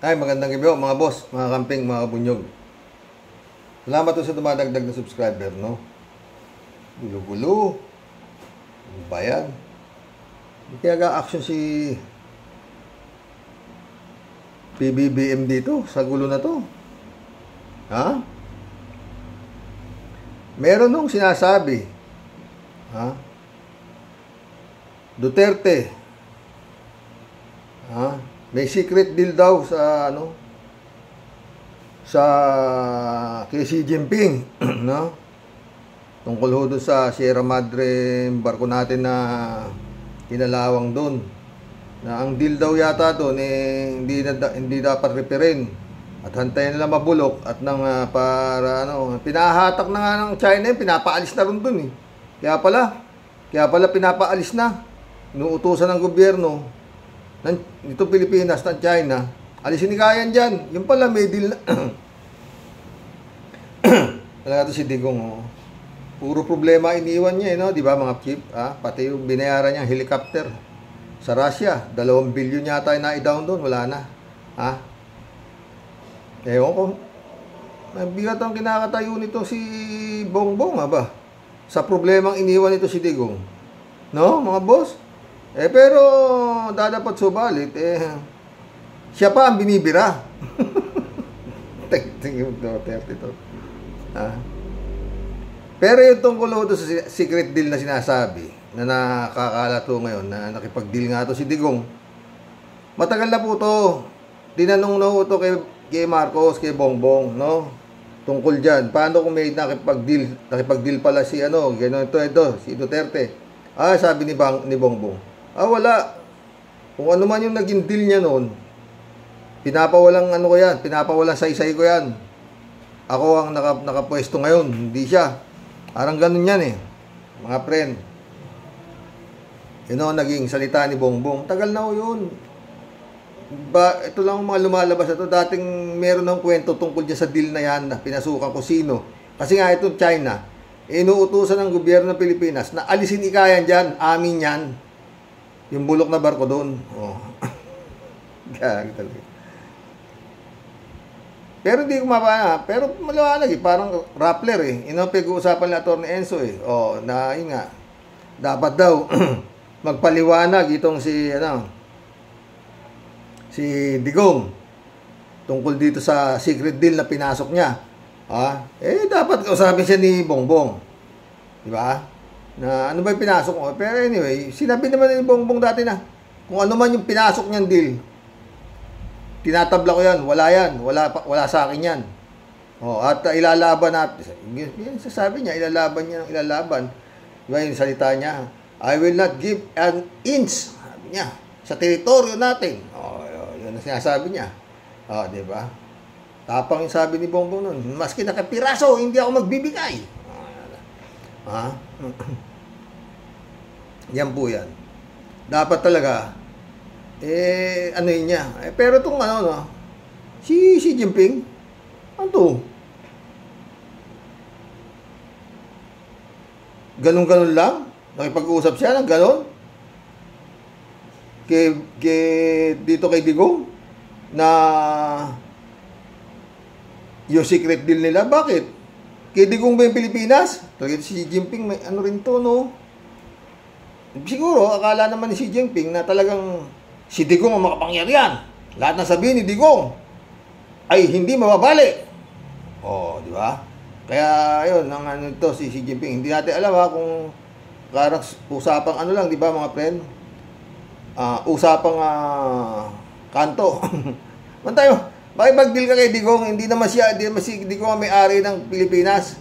Ay, magandang gabi po mga boss, mga kamping, mga bunyog. Salamat po sa dumadagdag na subscriber, no? Gulo-gulo. Ano ba yan? Kaya ga-action si PBBM dito sa gulo na to. Ha? Meron nung sinasabi, ha? Duterte, ha? May secret deal daw sa sa kay Xi Jinping, no? Tungkol ho doon sa Sierra Madre, barko natin na kinalawang doon. Na ang deal daw yata doon hindi dapat reperin at hantayin nila mabulok at nang para pinahatak na nga ng China, pinapaalis na rin doon eh. Kaya pala pinapaalis na. Inuutusan ng gobyerno nito Pilipinas, ng China, alisin ni Kayan dyan. Yung pala may deal na. Talaga to si Digong, oh. Puro problema iniwan niya, no? Di ba mga chief? Pati yung binayaran niyang helicopter sa Russia, 2 billion yata na i-down doon, wala na. Ewan ko. Bigat ang kinakatayo nito si Bongbong, ba? Sa problemang iniwan nito si Digong. No, mga boss? Pero dadapat subalit, siya pa ang binibira. Tingin mo, 30 to. Pero yung tungkol ito sa secret deal na sinasabi, na nakakalato ngayon, na nakipag-deal nga to si Digong, matagal na po to. Tinanong na po to kay Marcos, kay Bongbong, no? Tungkol dyan. Paano kung may nakipag-deal pala si gano'n ito, si Duterte. Sabi ni Bongbong, wala. Kung ano man yung naging deal niya noon, pinapawalang pinapawalang saysay ko yan. Ako ang nakapwesto ngayon, hindi siya. Parang ganun yan eh, mga friend. Yun ang naging salita ni Bongbong. Tagal na ho yun. Ito lang mga lumalabas na ito. Dating meron ng kwento tungkol dyan sa deal na yan, na pinasukan ko sino. Kasi nga ito China, inuutusan ng gobyerno ng Pilipinas na alisin ikayan dyan, amin yan. Yung bulok na barko doon. Gagi talaga. Pero hindi ko pero maliwanag eh. Parang Rappler eh. Pag-uusapan ni Atty. Enzo eh. Na yun nga. Dapat daw magpaliwanag itong si Digong tungkol dito sa secret deal na pinasok niya. Dapat kausapin siya ni Bongbong. Di ba? Na ano ba yung pinasok mo? Pero anyway, sinabi naman ni Bongbong dati na kung ano man yung pinasok niyang deal, tinatabla ko yan. Wala sa akin yan. At ilalaban natin. Yan sasabi niya, ilalaban. Diba yung salita niya? I will not give an inch, sabi niya, sa teritoryo natin. Yun ang sinasabi niya. Diba? Tapang yung sabi ni Bongbong nun, maski nakapiraso, hindi ako magbibigay. Yan po yan. Dapat talaga yun niya. Pero itong si Xi Jinping, ano to? Ganun-ganun lang? Nakipag-uusap siya ng ganun? Dito kay Digong? Na yung secret deal nila, bakit? Kay Digong ba yung Pilipinas? Talaga si Xi Jinping, may rin to, no? Siguro, akala naman ni Xi Jinping na talagang si Digong ang makapangyarihan. Lahat ng sabihin ni Digong ay hindi mababali. Di ba? Kaya, yun, si Xi Jinping. Hindi natin alam kung karang usapang lang, di ba mga friend? Usapang kanto. Man tayo, makipag-deal ka kay Digong, hindi naman si Digong ang may-ari ng Pilipinas.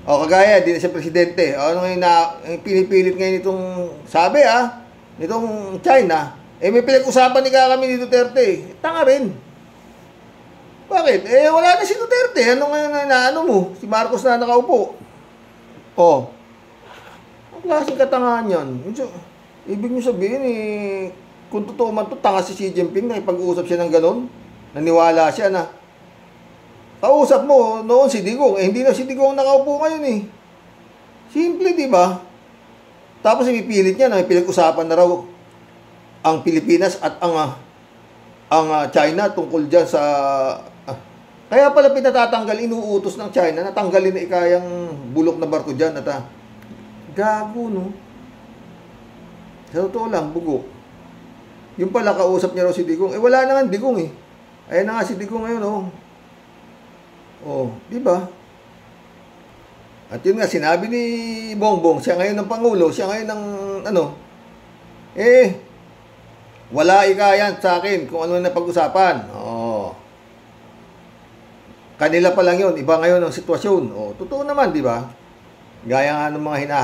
Kagaya, di na siya presidente. Ano ngayon pinipilit ngayon itong sabi nitong China, may pinag-usapan kami ni Duterte. Tanga rin. Bakit? Wala na si Duterte. Ano ngayon na mo? Si Marcos na nakaupo. Ang klaseng katangahan yan. Ibig nyo sabihin kung totoo man to, tanga si Xi Jinping na ipag-uusap siya ng ganon. Naniwala siya na kausap mo noon si Digong. Hindi na si Digong nakaupo ngayon Simple, di ba? Tapos ipipilit niya na may pinag-usapan na raw ang Pilipinas at ang China tungkol dyan sa... kaya pala pinatatanggal, inuutos ng China na tanggalin na ikayang bulok na barko dyan. At gago, no? Sa totoo lang, bugok. Yung pala, kausap niya raw si Digong. Wala na nga Digong eh. Ayan na nga si Digong ngayon, oh. Oh, di ba? At yun nga, sinabi ni Bongbong, siya ngayon ng Pangulo, siya ngayon ng, wala ikayan sa akin kung ano na pag-usapan. Oh. Kanila pa lang yun, iba ngayon ang sitwasyon. Oh, totoo naman, di ba? Gaya nga ng mga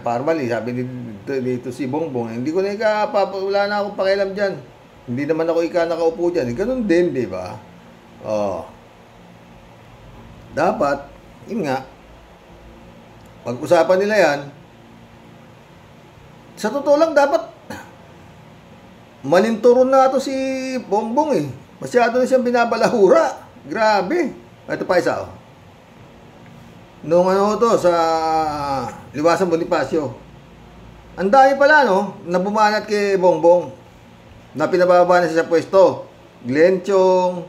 formally, sabi dito si Bongbong, hindi ko na wala na akong pakialam dyan. Hindi naman ako nakaupo dyan. Ganun din, di ba? Oh. Dapat, yun nga, pag-usapan nila yan, sa totoo lang dapat malinturon na ito si Bongbong eh. Masyado na siyang binabalahura. Grabe. Ito pa isa, oh. Nung sa Liwasan Bonifacio, ang dami pala, no, na bumanat kay Bongbong, na pinababa na siya sa pwesto. Glenn Chong,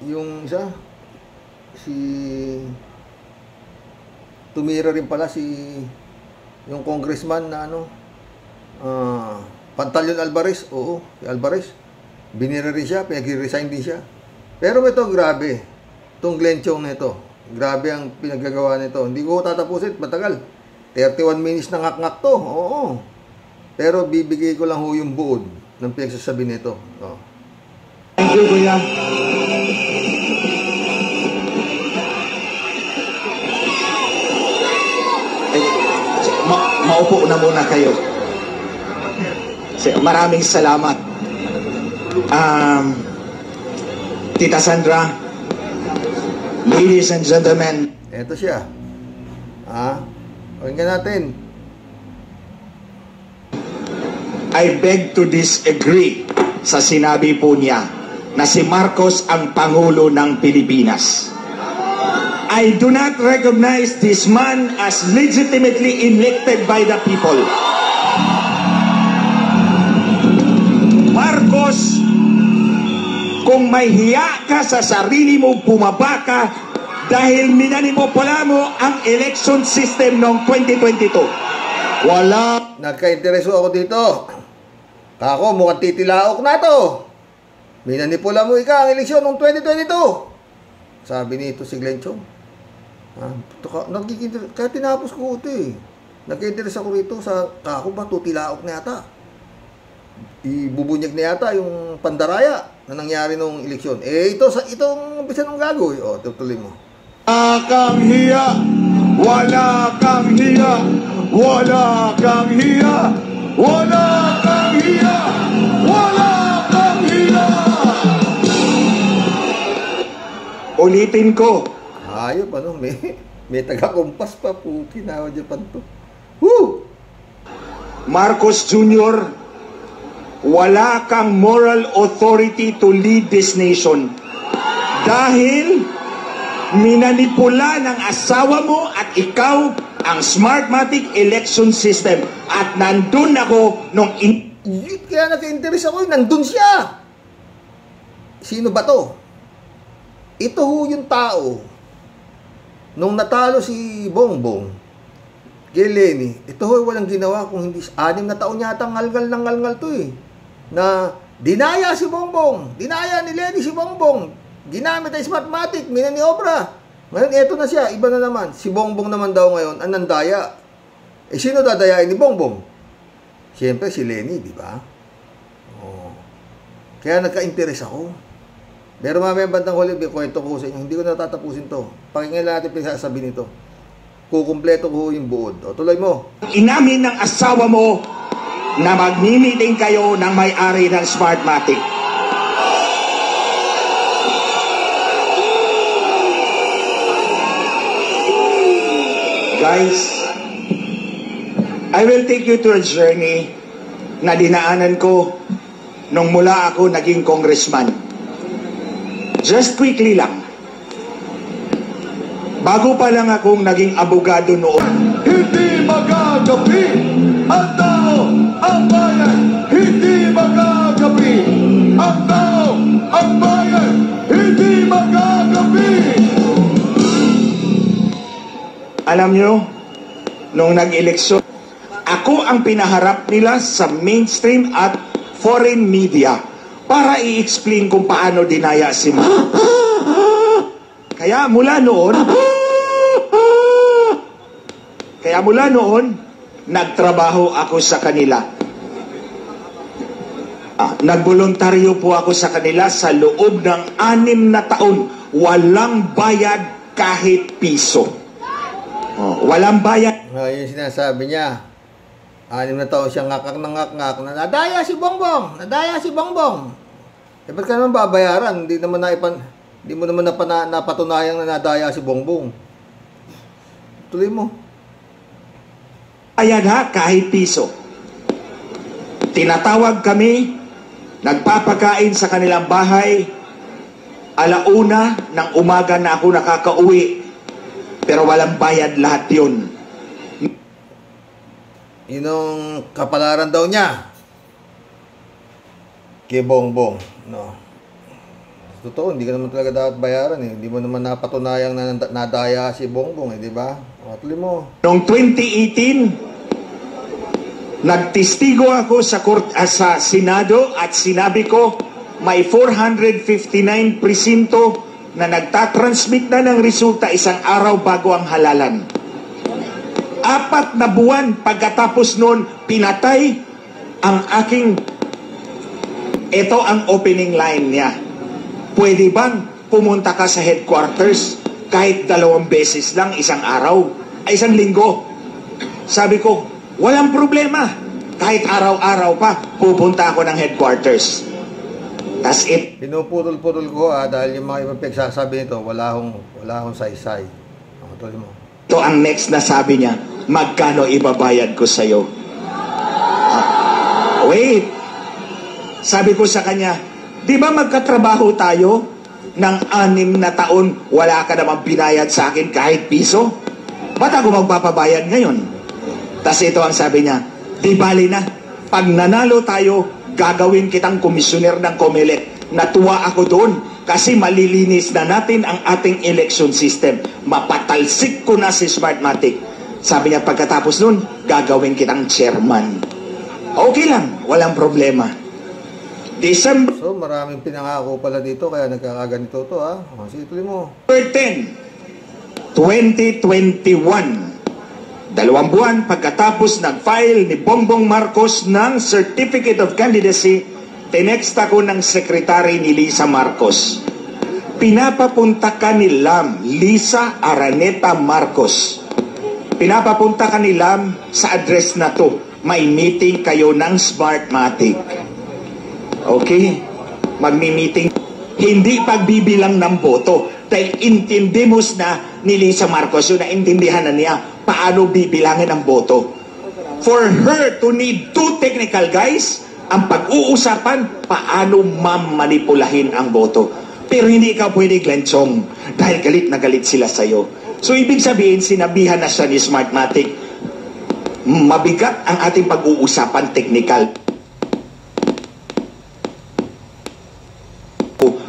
yung isa, tumira rin pala yung congressman na Pantaleon Alvarez. Oo, si Alvarez. Binira rin siya, pinag-resign din siya. Pero ito, grabe. Itong Glenn Chong na ito, grabe ang pinaggagawa nito. Hindi ko tatapusin, matagal. 31 minutes na ngak-ngak to. Oo. Pero bibigay ko lang ho yung buod ng pinagsasabi nito. Oh. Thank you, Kuya. Maupo na muna kayo. Maraming salamat. Tita Sandra, ladies and gentlemen. Ito siya. Pakinggan natin. I beg to disagree sa sinabi po niya na si Marcos ang Pangulo ng Pilipinas. I do not recognize this man as legitimately elected by the people. Marcos, kung may hiya ka sa sarili mo, bumaba ka dahil minanipula mo ang election system noong 2022. Wala. Nagka-intereso ako dito. Kako, mukhang titilaok na to. Minanipula mo ang eleksyon noong 2022. Sabi nito si Glenn Chong. Kaya tinapos ko ito eh. Nagka-interest ako rito sa kako ba, tutilaok na yata. Ibubunyag na yata yung pandaraya na nangyari nung eleksyon. Itong umpisa ng gago. O, tutuloy mo. Wala kang hiya. Wala kang hiya. Wala kang hiya. Wala kang hiya. Wala kang hiya. Ulitin ko. Ayop, may taga-kumpas pa po. Kinawa dyan pa ito. Woo! Marcos Jr., wala kang moral authority to lead this nation. Dahil minanipula ng asawa mo at ikaw ang Smartmatic election system. At nandun ako nung... Kaya nag-interest ako, nandun siya. Sino ba to? Ito ho yung tao. Nung natalo si Bongbong kay Lenny, ito ho walang ginawa kung hindi 6 na taon yata ngalngal ng ngalngal to eh. Na dinaya si Bongbong, dinaya ni Lenny si Bongbong, ginamit ay Smartmatic, minaniobra. Ngayon eto na siya, iba na naman. Si Bongbong naman daw ngayon ang nandaya. Sino dadayain ni Bongbong? Siyempre si Lenny, di ba? Oh. Kaya nagka-interest ako. Pero mamaya bandang huli, kwento ko sa inyo. Hindi ko natatapusin to. Pakinggan natin pinagsasabi nito. Kukumpleto ko yung buod. O, tuloy mo. Inamin ng asawa mo na magmi-meeting kayo ng may-ari ng Smartmatic. Guys, I will take you to a journey na dinaanan ko nung mula ako naging congressman. Just quickly lang. Bago pa lang akong naging abogado noon. Hindi magagapi ang tao, ang bayan. Hindi magagapi Ang tao, ang bayan, hindi magagabi! Alam nyo, nung nag-eleksyon, ako ang pinaharap nila sa mainstream at foreign media para i-explain kung paano dinaya si Marcos. Kaya mula noon, nagtrabaho ako sa kanila. Nagboluntaryo po ako sa kanila sa loob ng 6 na taon. Walang bayad kahit piso. Walang bayad. Yung sinasabi niya, 6 na taon siyang ngakak na ngak-ngak na nadaya si Bongbong! Nadaya si Bongbong! Eh, ba't ka naman babayaran? Hindi mo naman napatunayang na nadaya si Bongbong. Tuloy mo. Ayan ha, kahit piso. Tinatawag kami, nagpapakain sa kanilang bahay, 1:00 ng umaga na ako nakakauwi. Pero walang bayad lahat yun. Yun ang kapalaran daw niya kay Bongbong. No. Totoo, hindi ka naman talaga dapat bayaran eh. Hindi mo naman napatunayang na nadaya si Bongbong eh, di ba? Tuloy mo. Noong 2018, nagtestigo ako sa Senado at sinabi ko may 459 presinto na nagtatransmit na ng resulta 1 araw bago ang halalan. 4 na buwan pagkatapos noon, pinatay ang aking... Ito ang opening line niya. Pwede bang pumunta ka sa headquarters kahit 2 beses lang 1 araw, ay 1 linggo? Sabi ko, walang problema. Kahit araw-araw pa, pupunta ako ng headquarters. That's it. Pinuputol-putol ko dahil yung mga ibang pinagsasabi nito, wala akong saysay. Tuloy mo. Ito ang next na sabi niya, magkano ibabayad ko sa'yo? Wait. Sabi ko sa kanya, di ba magkatrabaho tayo ng 6 na taon, wala ka namang binayad sa akin kahit piso? Ba't ako magpapabayad ngayon? Tas ito ang sabi niya, di bali na, pag nanalo tayo, gagawin kitang komisyoner ng COMELEC. Natuwa ako doon kasi malilinis na natin ang ating election system. Mapatalsik ko na si Smartmatic. Sabi niya pagkatapos nun, gagawin kitang chairman. Okay lang, walang problema. December... So maraming pinangako pala dito kaya nagkakaganito to ha. Sige, tuloy mo. 10, 2021. 2 buwan pagkatapos nag-file ni Bongbong Marcos ng Certificate of Candidacy, tinext ako ng sekretary ni Lisa Marcos. Pinapapunta ka ni Lisa Araneta Marcos. Pinapapunta ka ni sa address na to. May meeting kayo ng Smartmatic. Okay? Magmi-meeting. Hindi pagbibilang ng boto. Dahil intindimos na ni Lisa Marcos, yun naintindihan na niya paano bibilangin ang boto. For her to need 2 technical guys, ang pag-uusapan, paano mamanipulahin ang boto. Pero hindi ka pwede glenchong dahil galit na galit sila sa'yo. So ibig sabihin, sinabihan na siya ni Smartmatic, mabigat ang ating pag-uusapan technical.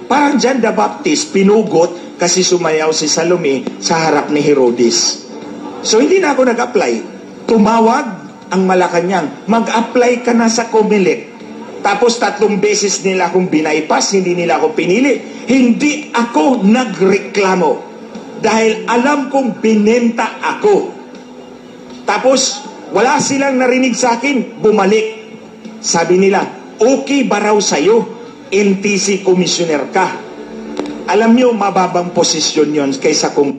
Parang John the Baptist, pinugot kasi sumayaw si Salome sa harap ni Herodes. So hindi na ako nag-apply. Tumawag ang Malacanang, mag-apply ka na sa COMELEC. Tapos 3 beses nila akong binaypas, hindi nila ako pinili. Hindi ako nagreklamo dahil alam kong binenta ako. Tapos wala silang narinig sa akin, bumalik. Sabi nila, okay ba raw sa'yo? NTC commissioner ka. Alam niyo, mababang posisyon yon kaysa kung...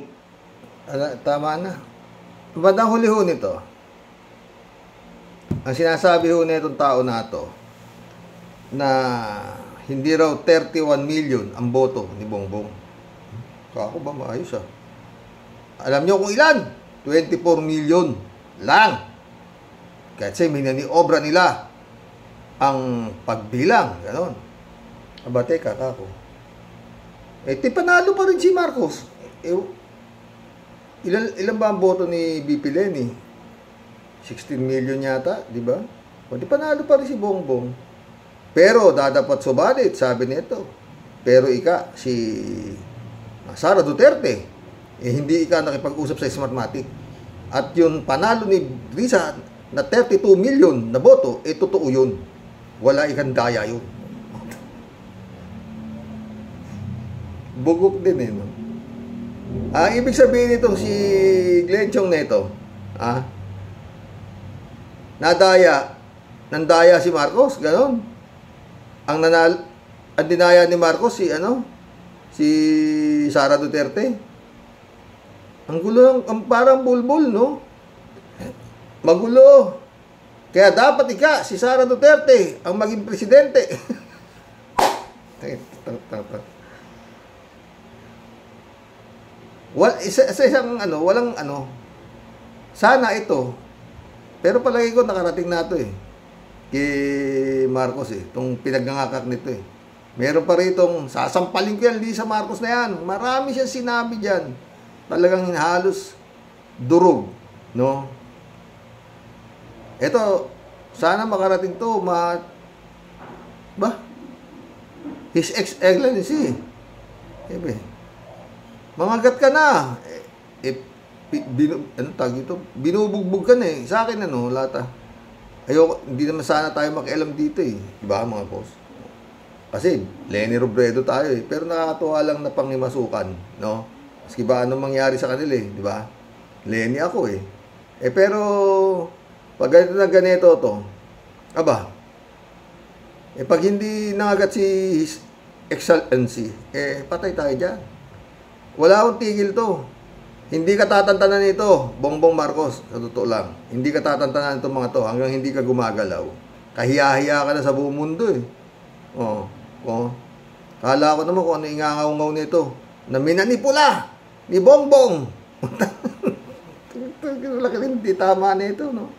Tama na. Ba't ang huli ho nito? Ang sinasabi ho na itong tao na ito, na hindi raw 31 million ang boto ni Bongbong. Kako ba maayos Alam niyo kung ilan? 24 million lang. Kasi minaniobra nila ang pagbilang. Ganon. Aba, teka, kako. Di panalo pa rin si Marcos. Ilan ba ang boto ni BP Leni? 16 million yata, di ba? Di panalo pa rin si Bongbong. Pero dadapat subalit, sabi nito. Pero si Sara Duterte, hindi nakipag-usap sa Smartmatic. At yung panalo ni Risa na 32 million na boto, totoo yun. Wala daya yun. Bugok din no? Ibig sabihin nito si Glenn Chong neto, nandaya si Marcos, ganon. Ang dinaya ni Marcos si Sara Duterte. Ang gulo, parang bulbul, no? Magulo. Kaya dapat si Sara Duterte ang maging presidente. Walang sana ito. Pero palagi ko nakarating na ito kay Marcos itong pinaggangakak nito Meron pa ritong sasampalin ko yan, Lisa Marcos na yan. Marami siyang sinabi dyan. Talagang halos durog, no? Ito, sana makarating to, His Excellency. Mangagat ka na. Binubugbog ka na Sa akin, lata. Ayoko, hindi naman sana tayo makialam dito Diba, mga boss? Kasi, Leni Robredo tayo Pero nakakatuwa lang na pangimasukan, no? Maski ba anong mangyari sa kanila di ba? Leni ako pero pag ganito to, pag hindi nangagat si His Excellency, patay tayo dyan. Wala akong tigil to. Hindi ka tatantanan nito, Bongbong Marcos, sa totoo lang. Hindi ka tatantanan itong mga to hanggang hindi ka gumagalaw. Kahiya-hiya ka na sa buong mundo Kala ko naman kung ano ingangaw-ngaw nito. Na minanipula ni Bongbong. Hindi tama nito, no?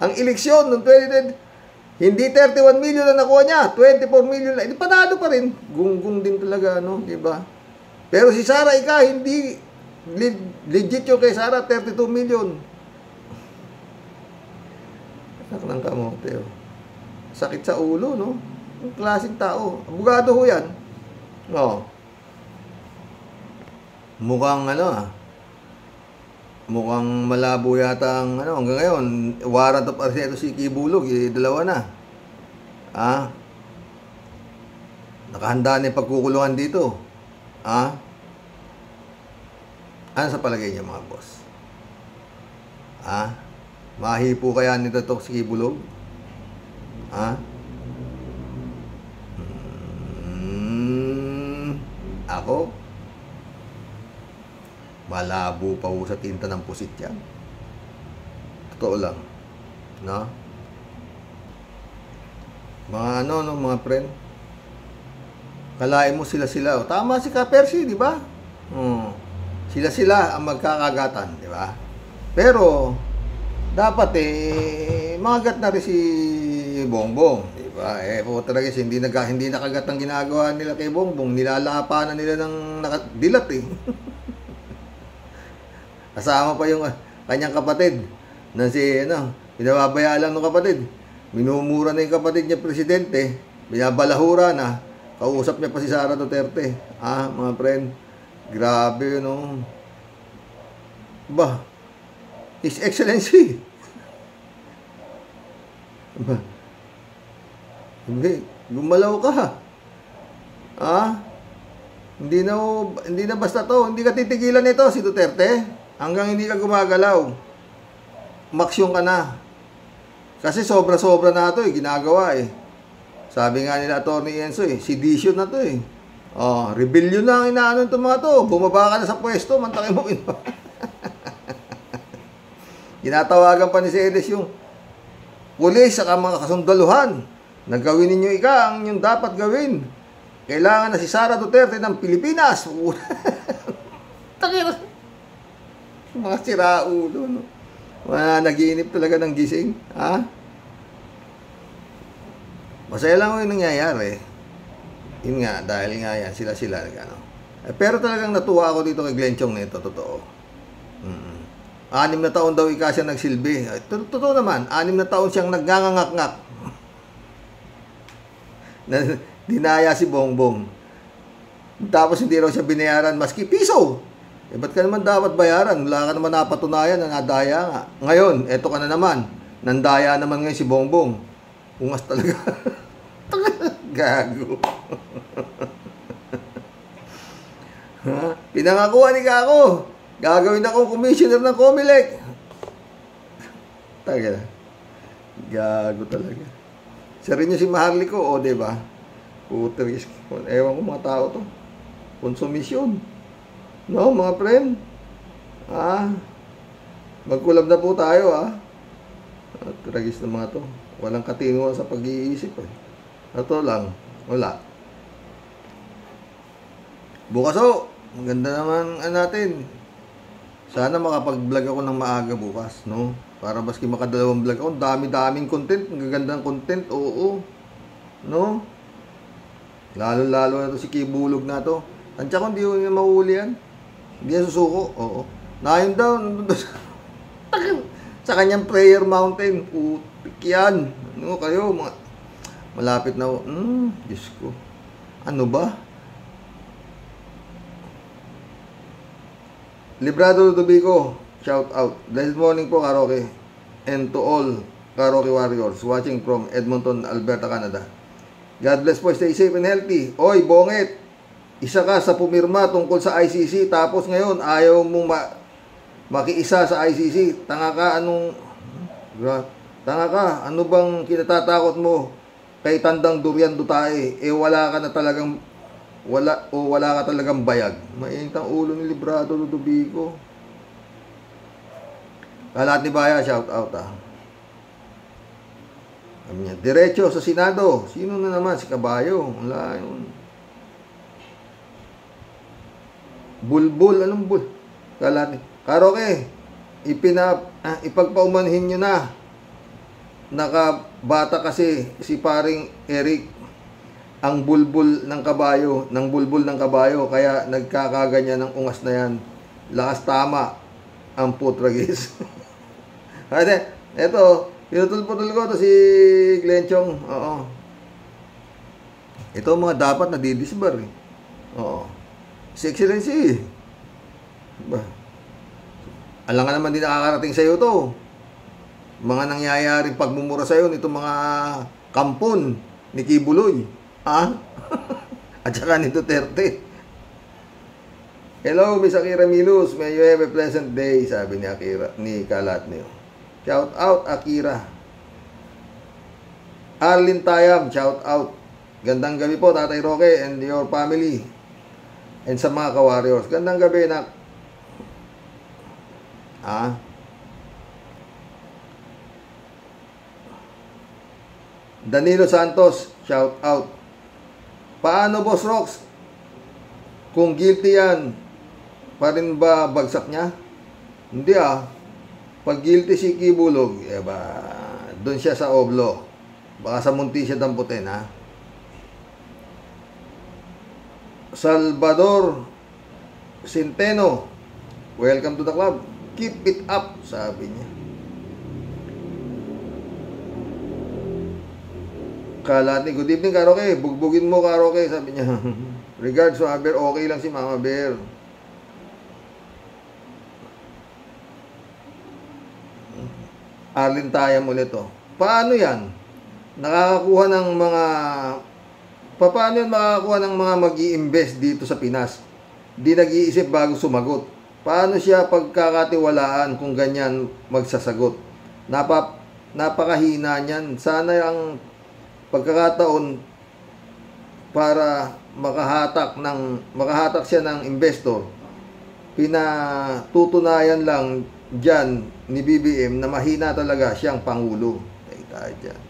Ang eleksyon noong 2010, hindi 31 million na nakuha niya, 24 million na. Panalo pa rin. Gunggong din talaga, no? Diba? Pero si Sara hindi legit yung kay Sara, 32 million. Anak ng kamote, Sakit sa ulo, no? Ang klaseng tao. Abogado ho yan. Mukhang mukhang malabo yata ang hanggang ngayon warrant of arrest si Kibulog dalawa na nakahanda na yung pagkukulungan dito ano sa palagay niyo mga boss mahipo kaya nito si Kibulog ako malabo pa sa tinta ng pusit yan. Totoo lang. No? Mga mga friend. Kalain mo sila. Tama si Ka-Percy, di ba? Sila ang magkakagatan, di ba? Pero, dapat makagat na rin si Bongbong, di ba? Talaga hindi nakagat ang ginagawa nila kay Bongbong. Nilalapanan nila ng nakadilat Kasama pa yung kanyang kapatid na pinababayaan lang ng kapatid. Minumura na yung kapatid niya presidente. Binabalahura na. Kausap niya pa si Sara Duterte. Mga friend. Grabe His Excellency. Hindi. Gumalaw ka. Hindi na basta to. Hindi ka titigilan nito si Duterte. Hanggang hindi ka gumagalaw, maksyon ka na. Kasi sobra-sobra na ito ginagawa Sabi nga nila Atty. Enzo sedition na to rebellion na ang inaano itong mga to. Bumaba ka na sa pwesto, mantakin mo Ginatawagan pa ni Cedes yung pulis sa mga kasundaluhan na gawin ninyo ang yung dapat gawin. Kailangan na si Sara Duterte ng Pilipinas. Takira. Mga siraulo, no? Mga nagiinip talaga ng gising, Masaya lang yung nangyayari. Yun nga, dahil nga yan, sila, pero talagang natuwa ako dito kay Glenn Chong nito, totoo. 6 na taon daw siya nagsilbi. Totoo naman, 6 na taon siyang naggangangak-ngak. na dinaya si Bongbong. Tapos hindi raw siya binayaran maski piso. Eh, ba't ka naman dapat bayaran? Wala ka naman napatunayan na nadaya nga. Ngayon, eto ka na naman. Nandaya naman ngayon si Bongbong. Ungas talaga. Gago. Ha? Pinangakuha ni Kako. Gagawin akong commissioner ng Comelec. Taga. Gago talaga. Siya rin yung si Maharlika ko, o diba? Puteris. Ewan ko mga tao to. Konsumisyon. No, mga friend. Magkulab na po tayo, Tragis na mga to. Walang katinuan sa pag-iisip, Ito lang. Wala. Bukas, maganda naman natin. Sana makapag-vlog ako ng maaga bukas, no? Para baski makadalawang vlog ako. Dami-daming content. Ang gagandang content, oo. No? Lalo-lalo na to si Kibulog na to. Tansya ko, hindi ko niya mahuli yan. Hindi yan susuko, oo. Nayon daw, sa kanyang prayer mountain. Putik yan. Ano kayo, mga malapit na, Diyos ko. Ano ba? Librado Ludovico, shout out. Blessed morning po, Karaoke. And to all Karaoke warriors watching from Edmonton, Alberta, Canada. God bless po, stay safe and healthy. Oy, Bongit, isa ka sa pumirma tungkol sa ICC, tapos ngayon ayaw mong makiisa sa ICC. Tanga ka, ano bang kinatatakot mo kay Tandang Durian Dutae? Wala ka talagang bayag. Mainit ang ulo ni Librado Ludovico. Kalat ni Baya, shout out, Sabi niya, diretso sa Senado. Sino na naman? Si Kabayo. Wala yun. Bulbul. Anong bul? Kalat ni Karaoke. Ipagpaumanhin nyo na. Nakabata kasi si paring Eric ang bulbul ng kabayo, kaya nagkakaganyan ng ungas na yan. Lakas tama ang putragis. Eto, pinutol-putol ko to si Glenchong. Oo. Ito mga dapat na didisbar. Oo. Si Excellency. Alam ka naman din nakakarating sa'yo to. Mga nangyayaring pagmumura sa'yo nitong mga kampon ni Kibuloy. At saka ni Duterte. Hello, Miss Akira Milus. May you have a pleasant day, sabi ni Akira, ni Kalatneo. Shout out, Akira. Arlene Tayam, shout out. Gandang gabi po, Tatay Roque and your family. And sa mga ka-warriors. Gandang gabi, nak. Danilo Santos, shout out. Paano, Boss Rox? Kung guilty yan, pa rin ba bagsak niya? Hindi Pag guilty si Kibulog, doon siya sa oblo. Baka sa munti siya damputin, Salvador Centeno, welcome to the club. Keep it up, sabi niya. Kalati, good evening, Karaoke. Bugbugin mo, Karaoke, sabi niya. Regards, Mama Bear. Okay lang si Mama Bear. Arlene Tayam ulit, Paano yan? Paano yan makakakuha ng mga mag-i-invest dito sa Pinas? Di nag-iisip bago sumagot. Paano siya pagkakatiwalaan kung ganyan magsasagot? Napakahina niyan. Sana ang pagkakataon para makahatak siya ng investor, pinatutunayan lang dyan ni BBM na mahina talaga siyang pangulo. Tayo dyan.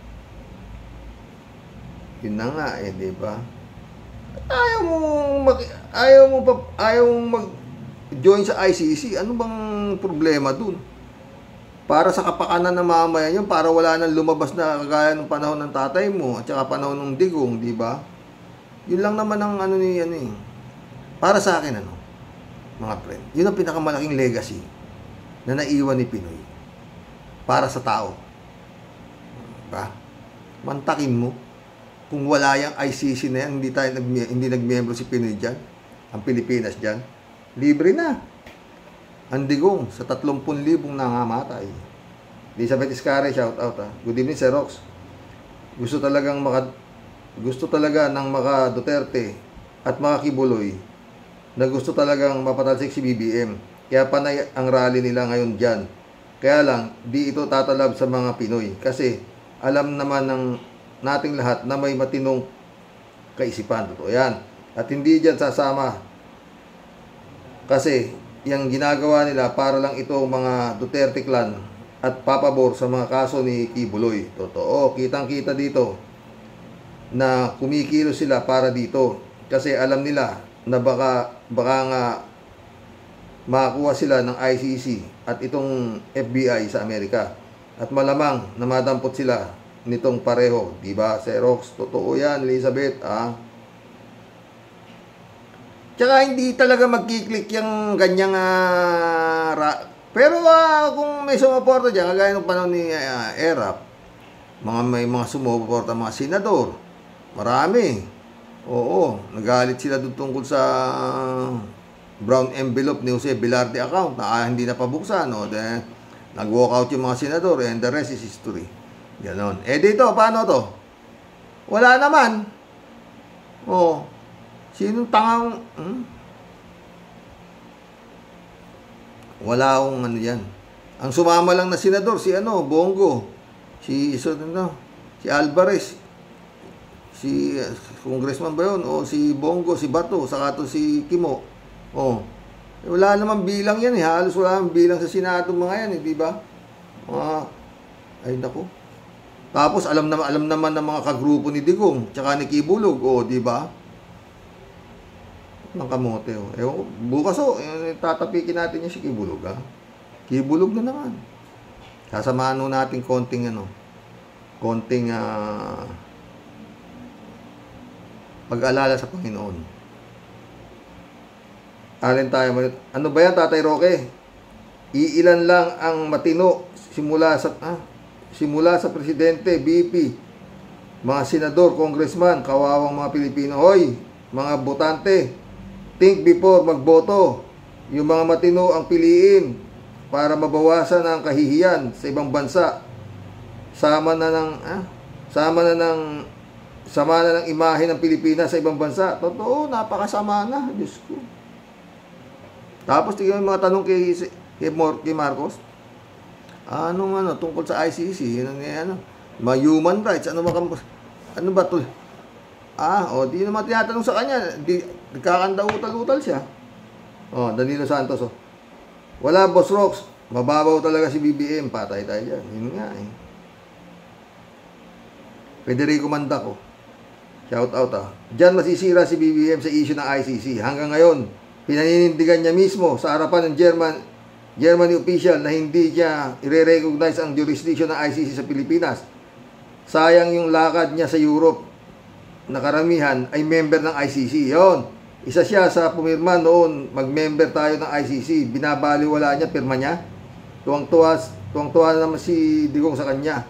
Yun na nga di ba? Ayaw mo mag-join sa ICC. Ano bang problema dun? Para sa kapakanan ng mamamayan yun, para wala nang lumabas na kagaya ng panahon ng tatay mo at saka panahon ng Digong, di ba? Yun lang naman ang Para sa akin, mga friend, yun ang pinakamalaking legacy na naiwan ni Pinoy para sa tao. Diba? Mantakin mo. Kung wala yung ICC na yan, hindi nagmiyembro si Pinoy dyan, ang Pilipinas dyan, libre na. Ang digong sa 30,000 nangamatay. Elizabeth Iscare, shout out ha. Good evening, Sir Rox. Gusto talaga ng mga Duterte at mga Kibuloy na gusto talagang mapatalsik si BBM. Kaya panay ang rally nila ngayon dyan. Kaya lang, di ito tatalab sa mga Pinoy. Kasi alam naman ng nating lahat na may matinong kaisipan. Totoo yan. At hindi dyan sasama. Kasi yung ginagawa nila para lang itong mga Duterte clan at papabor sa mga kaso ni Kibuloy. Totoo, kitang-kita dito na kumikilos sila para dito. Kasi alam nila na baka nga makakuha sila ng ICC at itong FBI sa Amerika. At malamang na madampot sila nitong pareho. Diba, Xerox? Totoo yan, Elizabeth. Tsaka hindi talaga magkiklik yung ganyang pero kung may sumuporta dyan, kagaya ng panahon ni Erap, may mga sumuporta, mga senador, marami. Oo, nagalit sila doon tungkol sa brown envelope ni Jose Velarde account na hindi napabuksan. No? Then, nag-walk out yung mga senador and the rest is history. Ganon. Dito, paano to? Wala naman. Sinong tangang... Wala akong yan. Ang sumama lang na senador, si Bongo. Si Alvarez. Si congressman ba yun? O si Bongo, si Bato, saka to si Kimo. Wala naman bilang yan. Halos wala naman bilang sa Senado mga yan. Di ba? Ay, naku. Tapos, alam naman ng mga kagrupo ni Digong, tsaka ni Kibulog. Di ba? Ng kamote. Bukas tatapikin natin yung si Kibulog. Kibulog na naman. Sasamahan natin konting pag-alala sa Panginoon. Alin tayo. Ano ba yan, Tatay Roque? Iilan lang ang matino simula sa presidente, VP, mga senador, congressman, kawawang mga Pilipino. Hoy, mga botante, think before magboto. Yung mga matino ang piliin para mabawasan ang kahihiyan sa ibang bansa. Sama na ng imahe ng Pilipinas sa ibang bansa. Totoo, napakasama na. Diyos ko. Tapos tingnan yung mga tanong kay Marcos. Tungkol sa ICC, mga human rights, ano ba to? Di naman tinatanong sa kanya. Nagkakanda-utal-utal siya. Danilo Santos. Wala, Boss Rox. Mababaw talaga si BBM. Patay tayo dyan. Yun nga Federico Mandaco. Shout out Diyan masisira si BBM sa issue ng ICC. Hanggang ngayon, pinaninindigan niya mismo sa harapan ng Germany official na hindi niya i-recognize ang jurisdiction ng ICC sa Pilipinas. Sayang yung lakad niya sa Europe na karamihan ay member ng ICC. Yon. Isa siya sa pumirma noon, mag-member tayo ng ICC. Binabaliwala niya, pirma niya. Tuwang-tuwa naman si Digong sa kanya.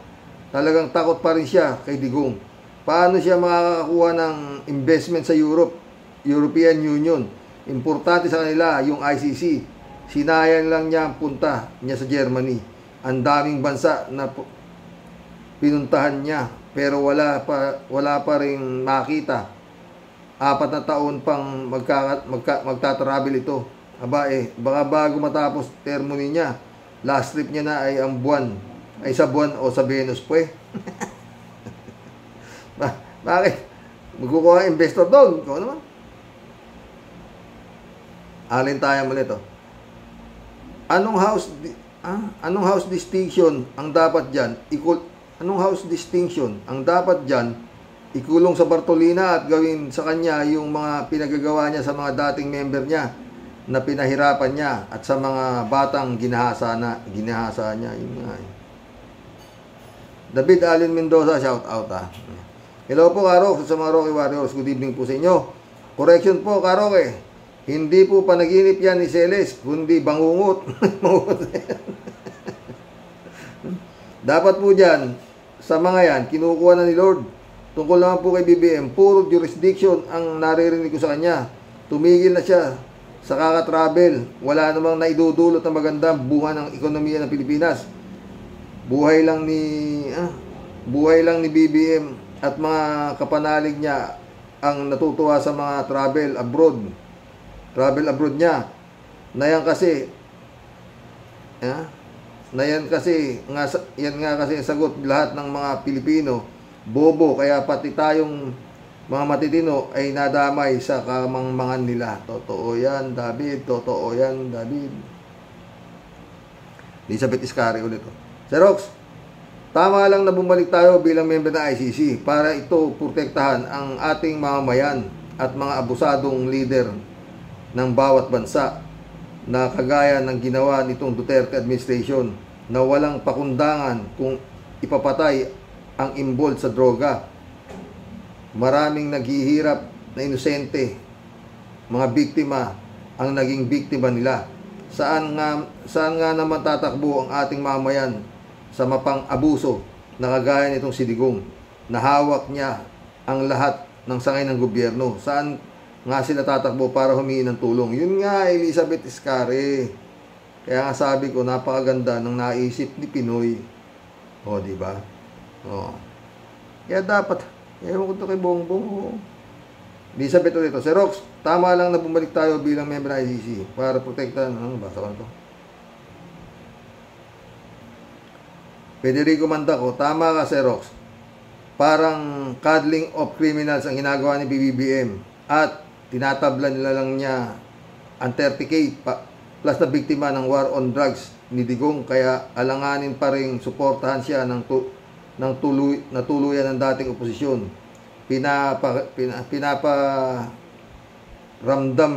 Talagang takot pa rin siya kay Digong. Paano siya makakakuha ng investment sa European Union? Importante sa kanila yung ICC. Sinayang lang niya ang punta niya sa Germany. Ang daming bansa na pinuntahan niya, pero wala pa rin makita. 4 na taon pang magtatravel ito. Baka bago matapos termo niya, last trip niya na ay sa buwan o sa Venus po Bakit? Magkukuha investor doon. Ikaw naman. Alin tayo muli ito. Anong house distinction ang dapat dyan? Ikulong sa Bartolina at gawin sa kanya yung mga pinagagawa niya sa mga dating member niya na pinahirapan niya at sa mga batang ginahasa niya. Yun nga David Allen Mendoza, shout out Hello po, Karoke, sa mga Roque Warriors. Good evening po sa inyo. Correction po, Karoke. Hindi po panaginip yan ni Celes, kundi bangungot. Dapat po dyan, sa mga yan, kinukuha na ni Lord Tungkol naman po kay BBM, puro jurisdiction ang naririnig ko sa kanya. Tumigil na siya sa kaka-travel. Wala namang naidudulot na magandang bunga ng ekonomiya ng Pilipinas. Buhay lang ni BBM at mga kapanalig niya ang natutuwa sa mga travel abroad niya. Na yan kasi ang sagot lahat ng mga Pilipino, bobo, kaya pati tayong mga matitino ay nadamay sa kamangmangan nila. Totoo yan, David. Totoo yan, David. Elizabeth Iscari ulit. Xerox, tama lang na bumalik tayo bilang member ng ICC para ito protektahan ang ating mamamayan at mga abusadong leader ng bawat bansa na kagaya ng ginawa nitong Duterte administration na walang pakundangan kung ipapatay ang involved sa droga. Maraming naghihirap na inosente, mga biktima ang naging biktima nila. Saan nga naman tatakbo ang ating mamayan sa mapang-abuso na kagaya nitong si Digong na hawak niya ang lahat ng sangay ng gobyerno? Saan nga sila tatakbo para humingi ng tulong? Yun nga, Elizabeth Iscari. Kaya nga sabi ko, napakaganda ng naisip ni Pinoy. O, di ba? O. Kaya dapat, ewan ko ito kay Bongbong. O. Elizabeth ulit. Xerox, tama lang na bumalik tayo bilang member ng ICC para protektahan. Ano, basa ko na ito. Federico Mandaco, tama ka, Xerox. Parang cuddling of criminals ang ginagawa ni BBM at tinatabla nila lang niya ang 30K plus na biktima ng war on drugs ni Digong, kaya alanganin pa rin suportahan siya ng tuluyan ng dating oposisyon. Pinaparamdam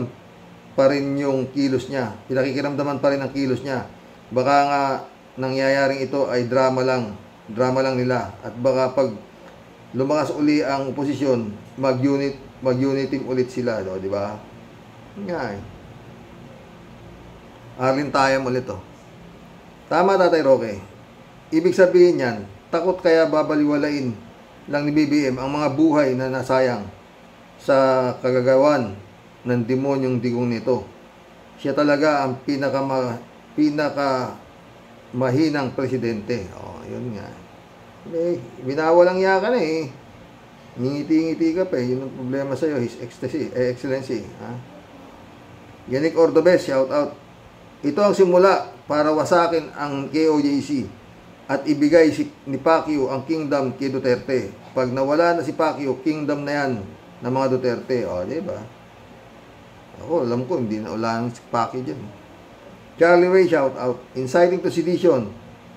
pa rin yung kilos niya. Pinakikiramdaman pa rin ang kilos niya. Baka nga nangyayaring ito ay drama lang nila, at baka pag lumakas uli ang oposisyon, mag-unit team ulit sila, no, di ba? Nga eh. Arlene Tayam ulit to. Tama, Tatay Roque. Ibig sabihin yan, takot kaya babaliwalain lang ni BBM ang mga buhay na nasayang sa kagagawan ng demonyong Digong nito. Siya talaga ang pinaka mahinang presidente. Oh, yun nga. Binawalang ya ka na eh. Ngiti-ngiti ka pa eh. Yun ang problema sa'yo. His Excellency. Ha? Yannick Ordobes, shout out. Ito ang simula para wasakin ang KOJC at ibigay ni Pacquiao ang kingdom kay Duterte. Pag nawala na si Pacquiao, kingdom na yan ng mga Duterte. O, diba? Ako, alam ko, hindi na ulan si Pacquiao dyan. Charlie Ray, shout out. Inciting to sedition.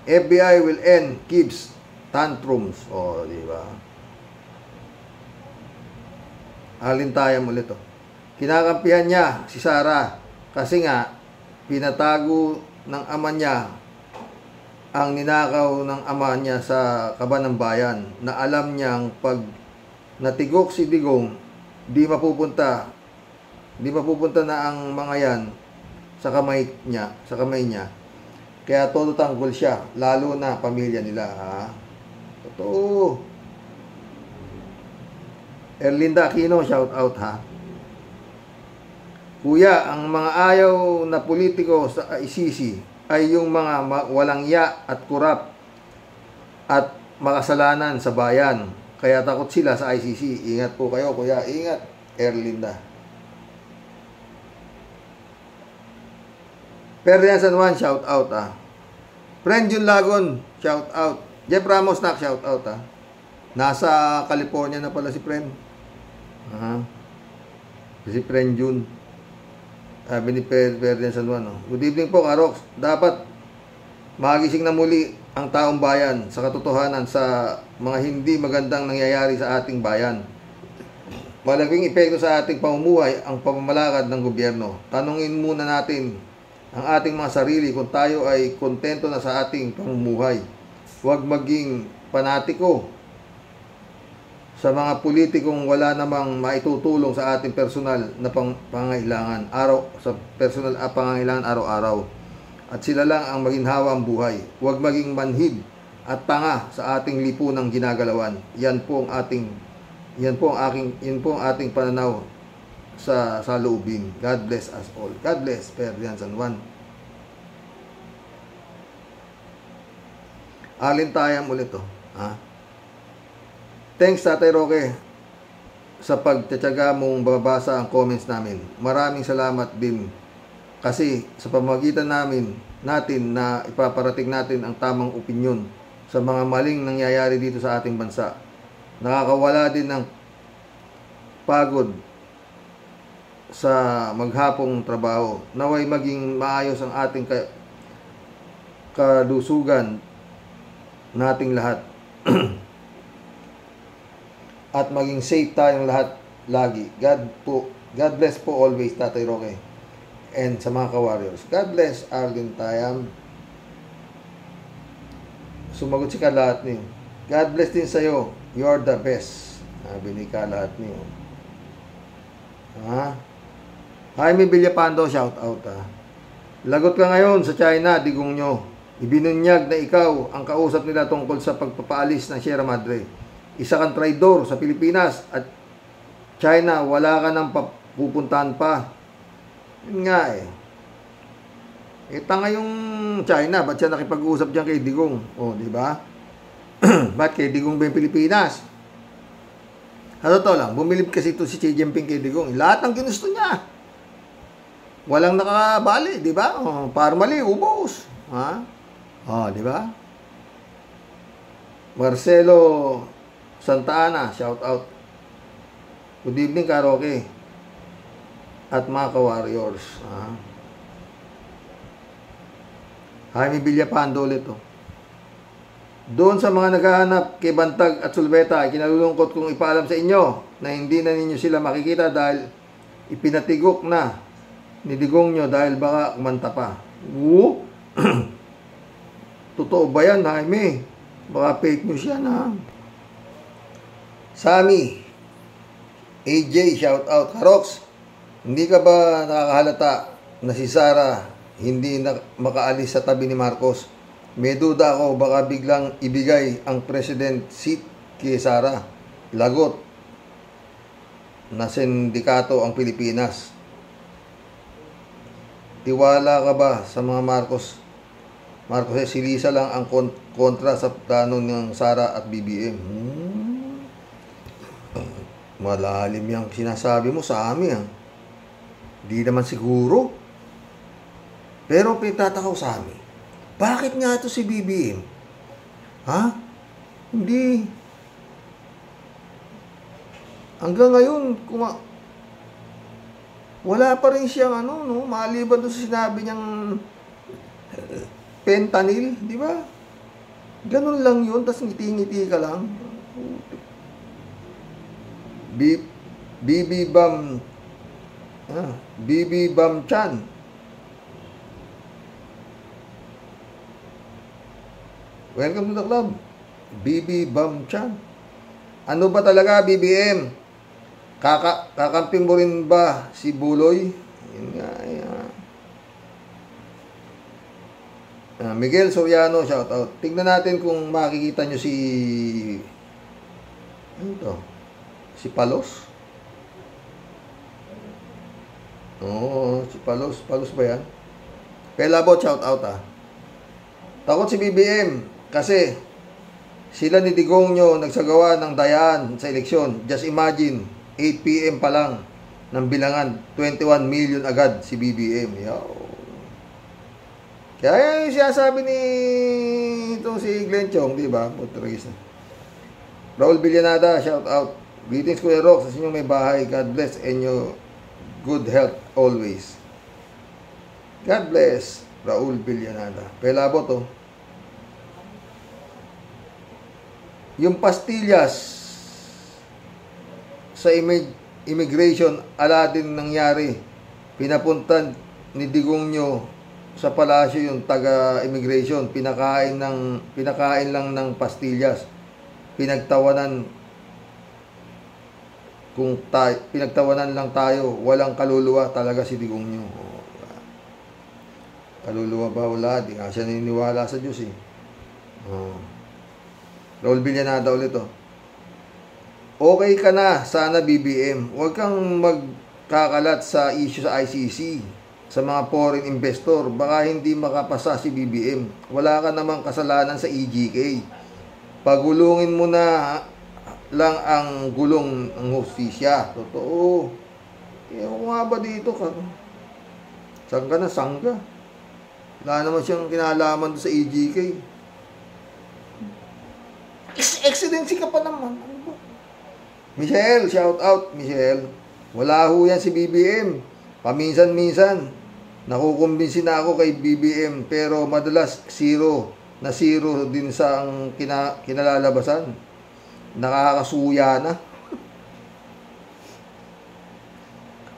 FBI will end Gibbs tantrums. O, diba? Alin tayo ulit to. Kinakampihan niya si Sara kasi nga pinatago ng ama niya ang ninakaw ng ama niya sa kaban ng bayan, na alam niyang pag natigok si Digong, di mapupunta na ang mga yan sa kamay niya. Kaya todo tanggol siya, lalo na pamilya nila. Ha? Totoo. Erlinda Aquino, shout out ha. Kuya, ang mga ayaw na politiko sa ICC ay yung mga walang ya at kurap at makasalanan sa bayan. Kaya takot sila sa ICC. Ingat po kayo, kuya. Ingat, Erlinda. Ferdinand San Juan, shout out ha. Friend Jun Lagon, shout out. Jeff Ramos, shout out ha. Nasa California na pala si friend. Si friend Jun. Sabi ni Ferdinand San Juan. Good evening po, Karox. Dapat magising na muli ang taong bayan sa katotohanan sa mga hindi magandang nangyayari sa ating bayan. Malaking epekto sa ating pamumuhay ang pamamalakad ng gobyerno. Tanungin muna natin ang ating mga sarili kung tayo ay kontento na sa ating pamumuhay. Huwag maging panatiko sa mga politikong wala namang maitutulong sa ating personal na pangangailangan pangangailangan araw-araw. At sila lang ang maginhawa ang buhay. Huwag maging manhid at tanga sa ating lipunang ginagalawan. Yan po ang ating Yun po ang ating pananaw sa loobin. God bless us all. God bless Ferdinand San Juan. Alin tayam ulit to. Thanks Tatay Roque sa pagtitiyaga mong babasa ang comments namin. Maraming salamat din kasi sa pamamagitan natin na ipaparating natin ang tamang opinyon sa mga maling nangyayari dito sa ating bansa. Nakakawala din ng pagod sa maghapong trabaho. Naway maging maayos ang ating kalusugan nating lahat. At maging safe tayong lahat lagi. God bless po always, Tatay Roque. And sa mga ka-warriors. God bless, Arlene Tayam. Sumagot si Kalahat niyo. God bless din sa'yo. You are the best. Sabi ni Kalahat niyo. Jaime Villapando, shout out Lagot ka ngayon sa China, digong nyo. Ibinunyag na ikaw ang kausap nila tungkol sa pagpapaalis ng Sierra Madre. Isa kang traidor sa Pilipinas at China, wala ka nang pupuntahan pa. Yun nga tanga yung China, ba't siya nakipag-usap dyan kay Digong? Di ba? Ba't kay Digong ba yung Pilipinas? Totoo lang, bumilib kasi ito si Xi Jinping kay Digong. Lahat ng ginusto niya. Walang nakabali, di ba? Para mali, ubos. Di ba? Marcelo Santa Ana, shout out. Good evening, Karoke. At mga ka-warriors. Jaime Villapando ulit Doon sa mga naghahanap kay Bantag at Sulbeta, kinalulungkot kong ipaalam sa inyo na hindi na ninyo sila makikita dahil ipinatigok na ni Digong nyo dahil baka kumanta pa. Totoo ba yan, Jaime? Baka fake news yan, Sammy AJ, shout out. Harox, hindi ka ba nakakahalata na si Sara hindi na makaalis sa tabi ni Marcos? May duda ako, baka biglang ibigay ang president seat kay Sara. Lagot na sindikato ang Pilipinas. Tiwala ka ba sa mga Marcos? Si Lisa lang ang kontra sa plano ng Sara at BBM. Malalim yung sinasabi mo sa amin. Di naman siguro. Pero pinagtataka sa amin. Bakit nga ito si BBM? Hindi. Hanggang ngayon, wala pa rin siyang maliban doon sa sinabi niyang fentanyl, di ba? Ganun lang yun, tas ngiti-ngiti ka lang. BB Bam Chan. Welcome to the club. BB Bam Chan. Ano ba talaga, BBM? Kakamping mo rin ba si Buloy? Yun nga, Miguel Soriano, shout out. Tignan natin kung makikita nyo si si Palos. Si Palos. Palos ba yan? Pelabot, shout out Takot si BBM kasi sila ni Digong nyo nagsagawa ng dayaan sa eleksyon. Just imagine, 8 PM pa lang ng bilangan, 21 million agad si BBM. Kaya yung sinasabi ni itong si Glenn Chong, di ba? Raul Villanada, shout out. Greetings Kuya Rox, sa inyong may bahay. God bless and your good health always. God bless, Raul Villanada. Pelabot yung pastillas sa immigration, ala din nangyari. Pinapuntan ni Digong nyo sa palasyo yung taga-immigration. Pinakain lang ng pastillas. Pinagtawanan lang tayo. Walang kaluluwa talaga si Digong nyo. Kaluluwa ba? Wala. Di nga siya naniniwala sa Diyos Raul Villanada ulit Okay ka na, sana BBM. Huwag kang magkakalat sa issue sa ICC, sa mga foreign investor. Baka hindi makapasa si BBM. Wala ka namang kasalanan sa EGK. Pagulungin mo na lang ang gulong ng hustisya. Totoo. Ewan ko nga ba dito ka? Sangga na sangga. Wala naman siyang kinalaman sa EGK. Excellency ka pa naman. Ano ba? Michelle, shout out, Michelle. Wala ho yan si BBM. Paminsan-minsan, nakukumbinsin na ako kay BBM, pero madalas zero din sa ang kinalalabasan. Nakakasuya na.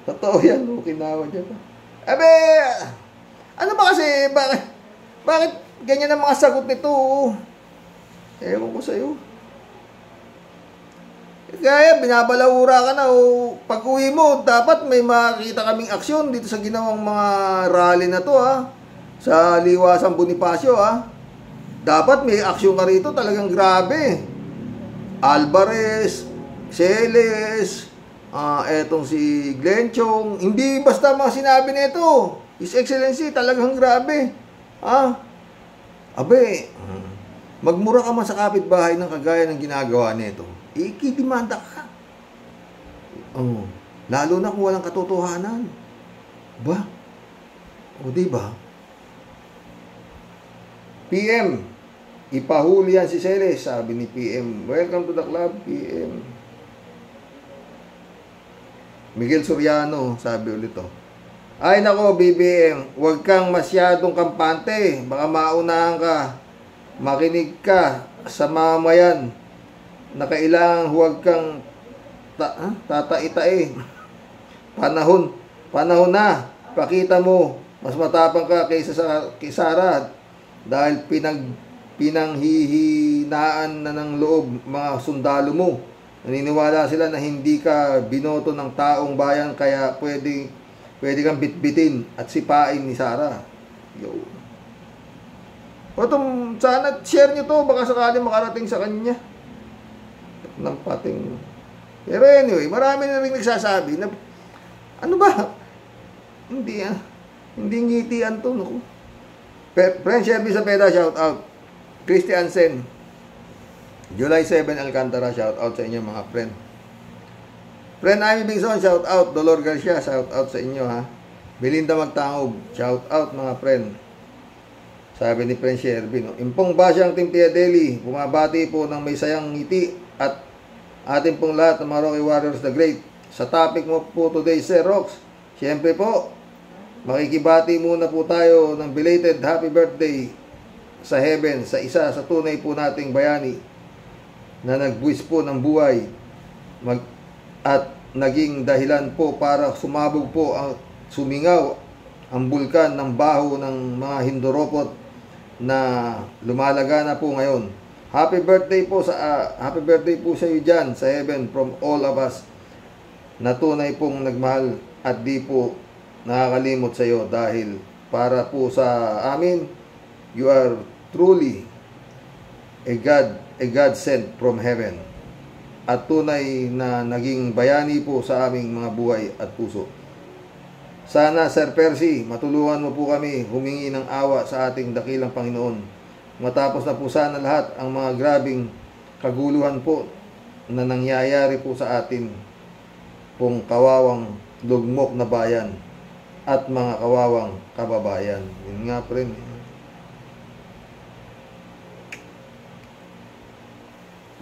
Totoo yan, kinawa dyan. Abe, ano ba kasi, bakit ganyan ang mga sagot nito? Ewan ko sa'yo. Kaya binabalawura ka na o pag uwi mo, dapat may makita kaming aksyon dito sa ginawang mga rally na to sa Liwasang Bonifacio Dapat may aksyon ka rito, talagang grabe. Alvarez, Celes, etong si Glenn Chong, hindi basta mga sinabi nito. His Excellency, talagang grabe. Abe, magmura ka man sa kapitbahay ng kagaya ng ginagawa nito. Ikidimanda ka. Lalo na kung walang katotohanan. Ba? O diba? PM, ipahuli yan si Celes, sabi ni PM. Welcome to the club, PM. Miguel Soriano, sabi ulit Ay nako, BBM, huwag kang masyadong kampante. Baka maunahan ka. Makinig ka sa mamayan na kailangan huwag kang tatae-tae. Panahon na. Pakita mo, mas matapang ka kaysa kay Sara dahil pinanghihinaan na ng loob mga sundalo mo. Naniniwala sila na hindi ka binoto ng taong bayan kaya pwede kang bitbitin at sipain ni Sara. Sana share nyo to, baka sakaling makarating sa kanya ng pating. Pero anyway, marami na rin nagsasabi na ano ba? Hindi ngitian to, no? Friend Shelby Sapeda, shout out. Christian Sen, July 7 Alcantara, shout out sa inyo mga friend. Friend Amy Bingson, shout out. Dolor Garcia, shout out sa inyo Belinda Magtangog, shout out mga friend. Sabi ni Friend Shelby, Impong Basyang Team Tia Deli, bumabati po ng may sayang ngiti at atin pong lahat ng mga Rocky Warriors the Great. Sa topic mo po today, Sir Rox, siyempre po, makikibati muna po tayo ng belated happy birthday sa heaven sa isa sa tunay po nating bayani na nagbuwis po ng buhay at naging dahilan po para sumabog po sumingaw ang bulkan ng baho ng mga Hinduropot na lumalaga na po ngayon. Happy birthday po sa iyo dyan sa heaven from all of us na tunay pong nagmahal at di po nakakalimot sa iyo dahil para po sa amin, you are truly a God sent from heaven at tunay na naging bayani po sa aming mga buhay at puso. Sana, Sir Percy, matulungan mo po kami humingi ng awa sa ating dakilang Panginoon. Matapos na po sana lahat ang mga grabing kaguluhan po na nangyayari po sa atin pong kawawang lugmok na bayan at mga kawawang kababayan. Yun nga, friend.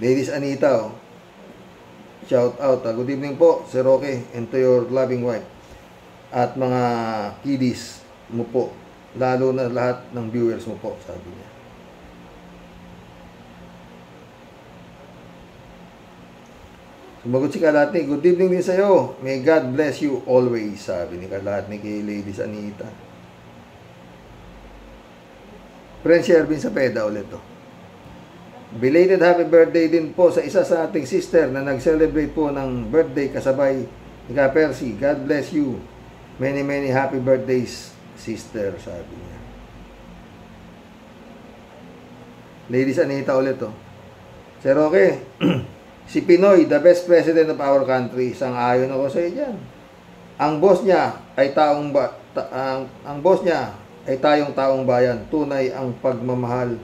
Ladies Anita, shout out. Good evening po, Sir Roque, and to your loving wife. At mga kiddies mo po, lalo na lahat ng viewers mo po, sabi niya. Sumagot si Kalatni, good evening din sa'yo. May God bless you always, sabi ni Kalatni kay Ladies Anita. Friend Shervin Sapeda ulit to. Belated happy birthday din po sa isa sa ating sister na nag-celebrate po ng birthday kasabay ni Ka Percy. God bless you. Many happy birthdays, sister, sabi niya. Ladies Anita ulit to. Sir Roque, Si Pinoy, the best president of our country. Sang-ayon ako sa iyo dyan. Ang boss niya ay ang boss niya ay tayong taong bayan. Tunay ang pagmamahal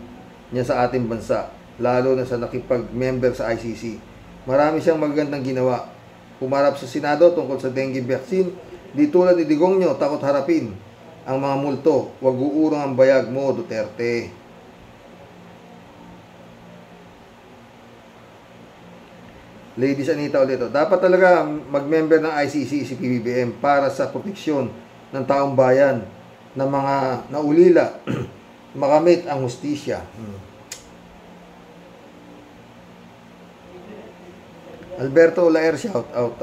niya sa ating bansa, lalo na sa nakipag-member sa ICC. Marami siyang magagandang ginawa. Pumarap sa Senado tungkol sa dengue vaccine. Di tulad ni Digong nyo, takot harapin ang mga multo. Wag uurong ang bayag mo, Duterte. Ladies Anita ulit. Dapat talaga mag-member ng ICC si PBBM para sa proteksyon ng taong bayan ng mga naulila makamit ang hustisya. Alberto Olaer, shout out.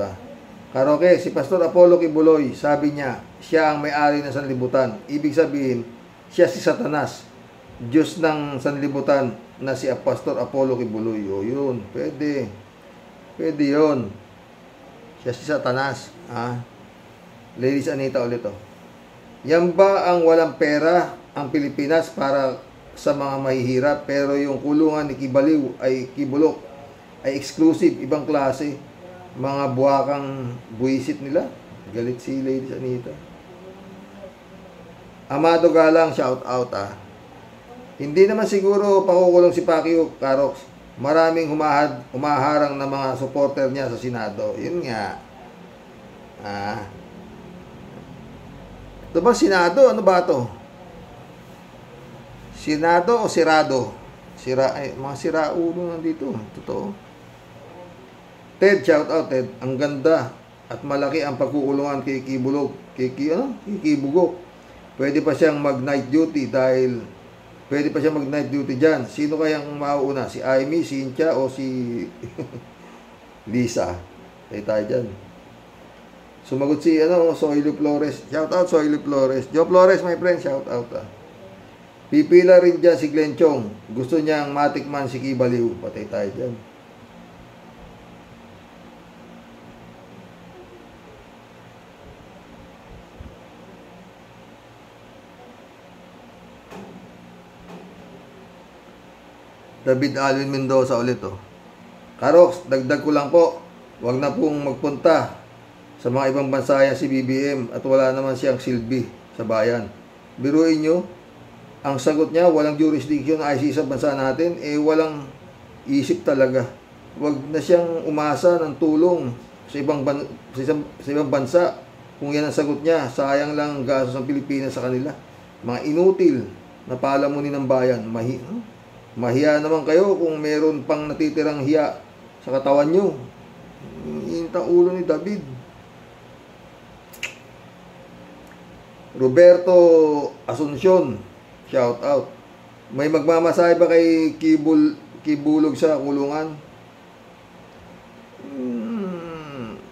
Karoke, si Pastor Apollo Kibuloy, sabi niya, siya ang may-ari ng sanlibutan. Ibig sabihin, siya si Satanas, Diyos ng sanlibutan na si Pastor Apollo Kibuloy. O yun, pwede. Pwede yun. Siya si Satanas. Ladies Anita ulit. Yan ba ang walang pera ang Pilipinas para sa mga mahihirap, pero yung kulungan ni Kibulok ay exclusive, ibang klase, mga buwakang buwisit nila? Galit si Ladies Anita. Amado Galang, shout out. Hindi naman siguro pakukulong si Pacquiao, Karoks. Maraming humaharang na mga supporter niya sa Senado. Yun nga. Ito ba Senado? Ano ba ito? Senado o Sirado? Mga siraulo nandito. Totoo. Ted, shout out Ted. Ang ganda at malaki ang pagkukulungan kay Kibulog. Kibugok. Pwede pa siyang mag-night duty dyan. Sino kayang mauuna? Si Amy, Cynthia, o si Lisa? Tayo dyan. Sumagot si Soylo Flores. Shout out Soylo Flores. Joe Flores, my friend, shout out. Pipila rin dyan si Glenn Chong. Gusto niyang matikman si Kibaliw. Patay tayo dyan. David Alvin Mendoza ulit. Karoks, dagdag ko lang po. Huwag na pong magpunta sa mga ibang bansa yan si BBM at wala naman siyang silbi sa bayan. Biruin nyo, ang sagot niya, walang jurisdiction na ICC sa bansa natin, walang isip talaga. Huwag na siyang umasa ng tulong sa ibang bansa. Kung yan ang sagot niya, sayang lang ang gastos ng Pilipinas sa kanila. Mga inutil na palamunin ng bayan. Mahiya naman kayo kung meron pang natitirang hiya sa katawan nyo. Init ang ulo ni David. Roberto Asuncion, shout out. May magmamasahe ba kay Kibulog sa kulungan?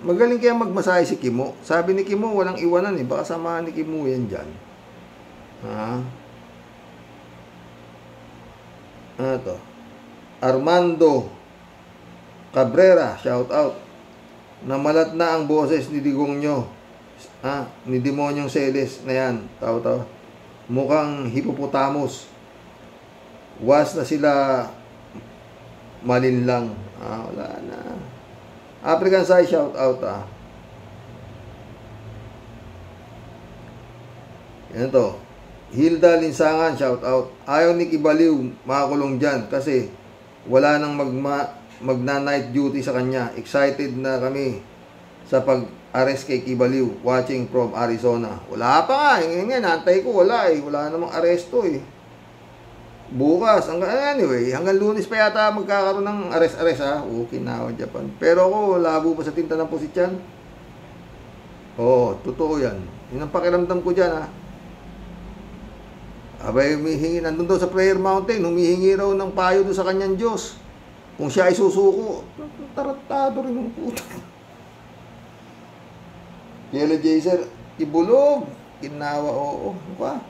Magaling kaya magmasahe si Kimo. Sabi ni Kimo, walang iwanan Baka samahan ni Kimo yan dyan. Armando Cabrera, shout out. Namalat na ang boses ni Digong nyo. Ni Demonyong Celes na yan. Tao. Mukhang hippopotamus. Was na sila malinlang. Wala na. African Sai, shout out. Yan to. Hilda Linsangan, shout out. Ayaw ni Kibaliw makakulong dyan kasi wala nang magna-night duty sa kanya. Excited na kami sa pag-arrest kay Kibaliw. Watching from Arizona. Wala pa nga. Ngayon, nantay ko. Wala Wala namang aresto Bukas. Anyway, hanggang Lunes pa yata magkakaroon ng arrest Okay na Japan. Pero ako, labo pa sa tinta ng posityan. Totoo yan. Yun ang pakiramdam ko dyan Abay, humihingi, nandun daw sa Prayer Mountain, humihingi raw ng payo doon sa kanyang Diyos. Kung siya ay susuko, taratado rin ng puto. Yellow Jaser, Ibulog, Kinawa,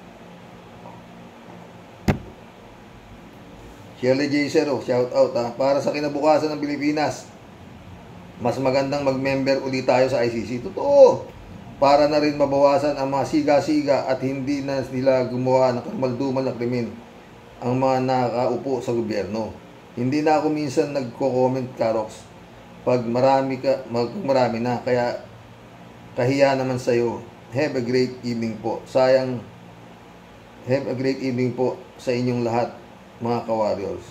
Yellow Jaser, shout out para sa kinabukasan ng Pilipinas. Mas magandang mag-member ulit tayo sa ICC. Totoo. Para na rin mabawasan ang mga siga-siga at hindi na nila gumawa ng kamaldumal na krimen ang mga nakaupo sa gobyerno. Hindi na ako minsan nagko-comment, Karoks. pag marami na, kaya kahiya naman sa'yo. Have a great evening po. Sayang, have a great evening po sa inyong lahat, mga ka-warriors.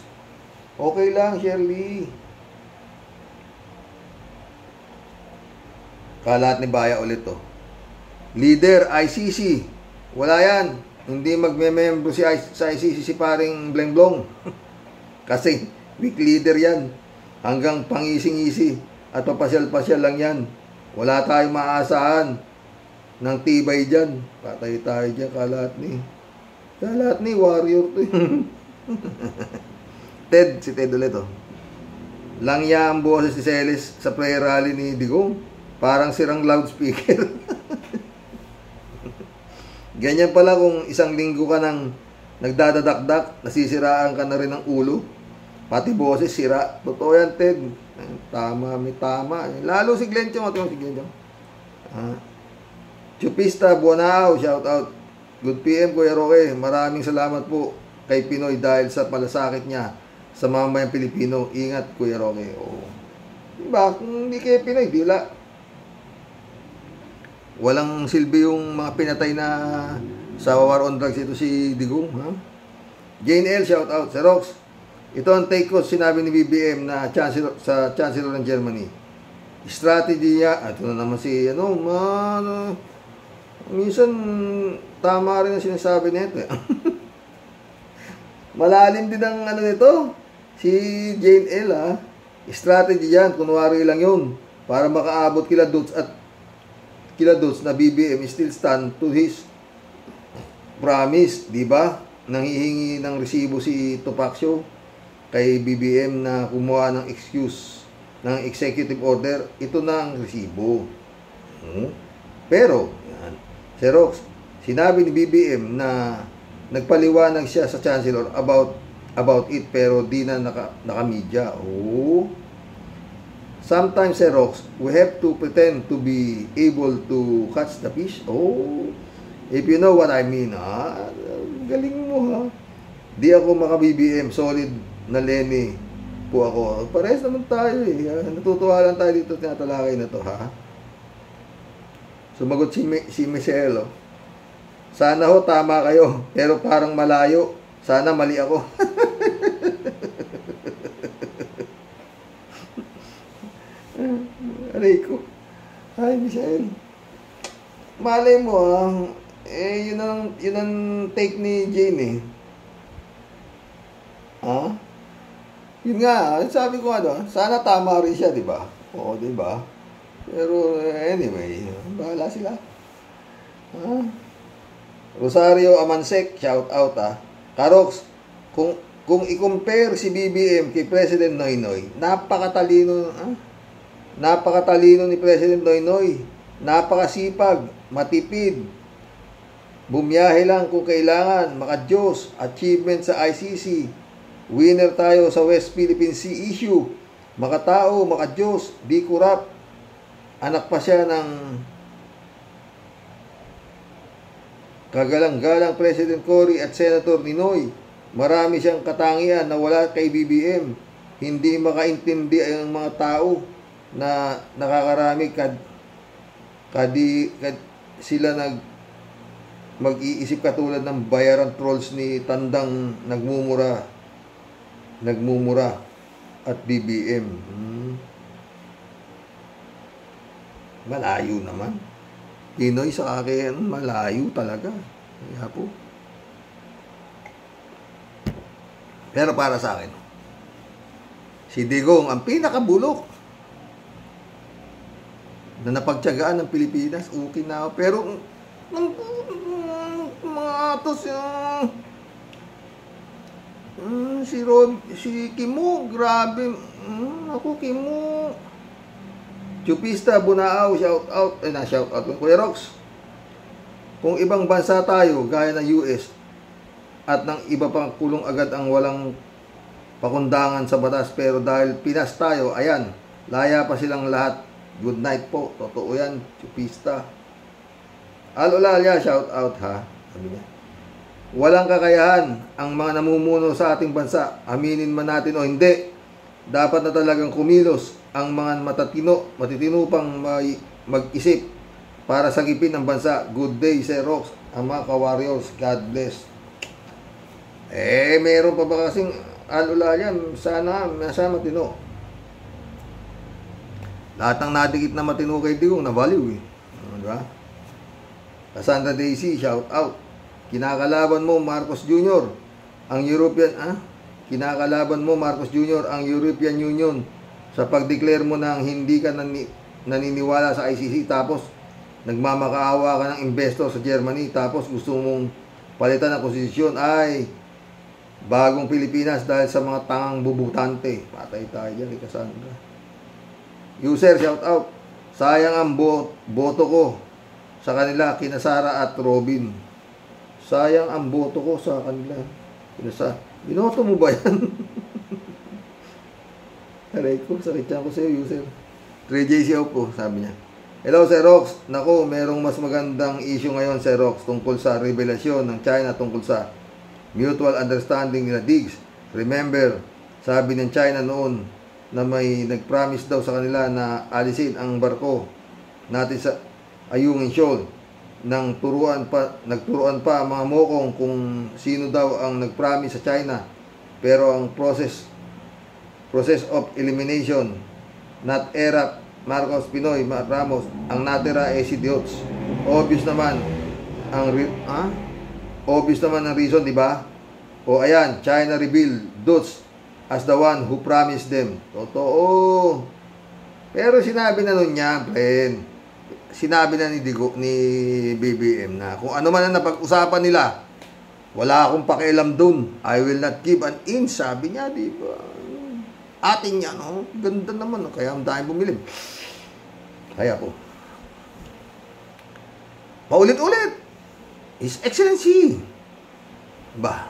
Okay lang, Shirley. Kalat ni Baya ulit to. Leader, ICC. Wala yan. Hindi magme-membro sa ICC si paring Blenglong. Kasi weak leader yan. Hanggang pangising-isi. At papasyal-pasyal lang yan. Wala tayong maaasahan ng tibay dyan. Patay tayo dyan, kalat ni warrior to. Ted, si Ted ulit oh. Langya ang boses si Celis sa prayer rally ni Digong. Parang sirang loudspeaker. Ganyan pala kung isang linggo ka nang nagdadadakdak, nasisiraan ka na rin ng ulo. Pati boses, sira. Totoo yan, Ted. Tama, may tama. Lalo si Glencho. Si Glencho. Chupista, Buanao, shout out. Good PM, Kuya Roque. Maraming salamat po kay Pinoy dahil sa palasakit niya sa mamamayang Pilipino. Ingat, Kuya Roque. Oh. Diba? Kung hindi kayo Pinoy, dila. Walang silbi yung mga pinatay na sa war on drugs. Ito si Digong. Ha? Jane L, shout out. Sir Rox, ito ang take ko sinabi ni BBM na Chancellor ng Germany. Strategy niya, ito na naman si minsan tama rin ang sinasabi nito. Malalim din ang nito. Si Jane L, ha? Strategy yan, kunwari lang yun para makaabot kila Dots na BBM still stand to his promise, di ba? Nanghihingi ng resibo si Topacio kay BBM na kumuha ng excuse ng executive order. Ito na ang resibo. Pero yan, Xerox, sinabi ni BBM na nagpaliwanag siya sa Chancellor about it, pero di na naka-media. Sometimes, Xerox, we have to pretend to be able to catch the fish. If you know what I mean, galing mo, ha? Di ako maka-BBM, solid na Lenny po ako. Parehas naman tayo, eh. Natutuwa lang tayo dito tinatalakay na to, ha? Sumagot si Michelle, oh. Sana ho, tama kayo, pero parang malayo. Sana mali ako. Aray ko. Ay, Michelle. Malay mo, yun ang take ni Jane, eh. Yun nga, sabi ko sana tama rin siya, di ba? Oo, di ba? Pero anyway, bahala sila. Rosario Amansek, shout out, Karox, kung i-compare si BBM kay President Noynoy, napakatalino ni President Noynoy. Napakasipag, matipid. Bumiyahe lang kung kailangan, maka-Diyos, achievement sa ICC. Winner tayo sa West Philippine Sea issue. Makatao, maka-Diyos, di corrupt. Anak pa siya ng kagalang-galang President Cory at Senator Ninoy. Marami siyang katangian na wala kay BBM. Hindi makaintindi ang mga tao na nakakarami sila mag-iisip katulad ng bayaran trolls ni Tandang nagmumura at BBM. Malayo naman. Pinoy sa akin, malayo talaga. Kaya po. Pero para sa akin, si Digong ang pinakabulok na napagtiyagaan ng Pilipinas. Okay na. Pero mga atos si Kimo, grabe. Ako Kimo. Chupista, Bunaaw, shout out. Shout out ng Kuya Rox. Kung ibang bansa tayo, gaya ng US, at ng iba pang kulong agad ang walang pakundangan sa batas, pero dahil Pinas tayo, ayan, laya pa silang lahat. Good night po. Totoo yan, Chupista. Alolalya, shout out, ha. Sabi niya, walang kakayahan ang mga namumuno sa ating bansa. Aminin man natin o hindi, dapat na talagang kumilos ang mga matitino pang mag-isip para sagipin ang bansa. Good day, Sir Rox, ang mga ka-warriors. God bless. Meron pa ba kasing alula yan? Sana nasa matino. Lahat ng nadikit na matino kay Digong nabaliw eh. Diba? Cassandra Daisy, shout out. Kinakalaban mo Marcos Jr. ang Kinakalaban mo Marcos Jr. ang European Union sa pag-declare mo ng hindi ka naniniwala sa ICC, tapos nagmamakaawa ka ng investor sa Germany, tapos gusto mong palitan ng konstitusyon ay bagong Pilipinas dahil sa mga tangang bubutante. Patay tayo dyan, Cassandra. User, shout out. Sayang ang boto ko sa kanila, kina Sara at Robin. Sayang ang boto ko sa kanila. Binoto mo ba yan? Aray ko, sakit yan ko sa'yo, user. 3JC po, sabi niya. Hello, Sir Rox. Naku, merong mas magandang issue ngayon, Sir Rox, tungkol sa revelasyon ng China tungkol sa mutual understanding nila Diggs. Remember, sabi ng China noon na may nag-promise daw sa kanila na alisin ang barko natin sa Ayungin Shoal. Nagturuan pa ang mga mokong kung sino daw ang nag-promise sa China. Pero ang process of elimination, not ERAP, Marcos, Pinoy, Ramos, ang natira si Diots. Obvious naman ang reason, di ba? O ayan, China revealed Diots as the one who promised them. Totoo. Pero sinabi na nun niya, friend. Sinabi na ni BBM na kung ano man ang napag-usapan nila, wala akong pakialam dun. I will not give an inch, sabi niya, di ba? Ating niya, no? Ganda naman, no? Kaya ang dahil bumili. Kaya po. Paulit-ulit. His Excellency. Ba?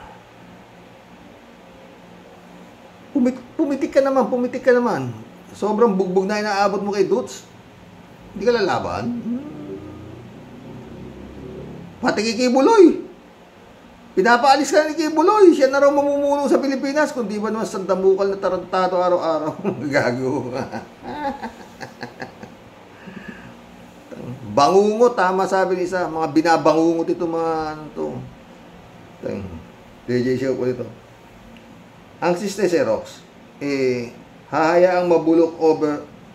Pumitik ka naman. Sobrang bugbog na inaabot mo kay Dutz. Hindi ka lalaban. Pati kay Kibuloy. Pinapaalis ka na ni Kibuloy. Siya na raw mamumuno sa Pilipinas. Kung di ba naman sandamukal na tarantado araw-araw. Gago. Bangungot, tama sabi ni isa. Mga binabangungot ito mga ano to. DJ show ko dito. Ang siste Xerox, hahayaang mabulok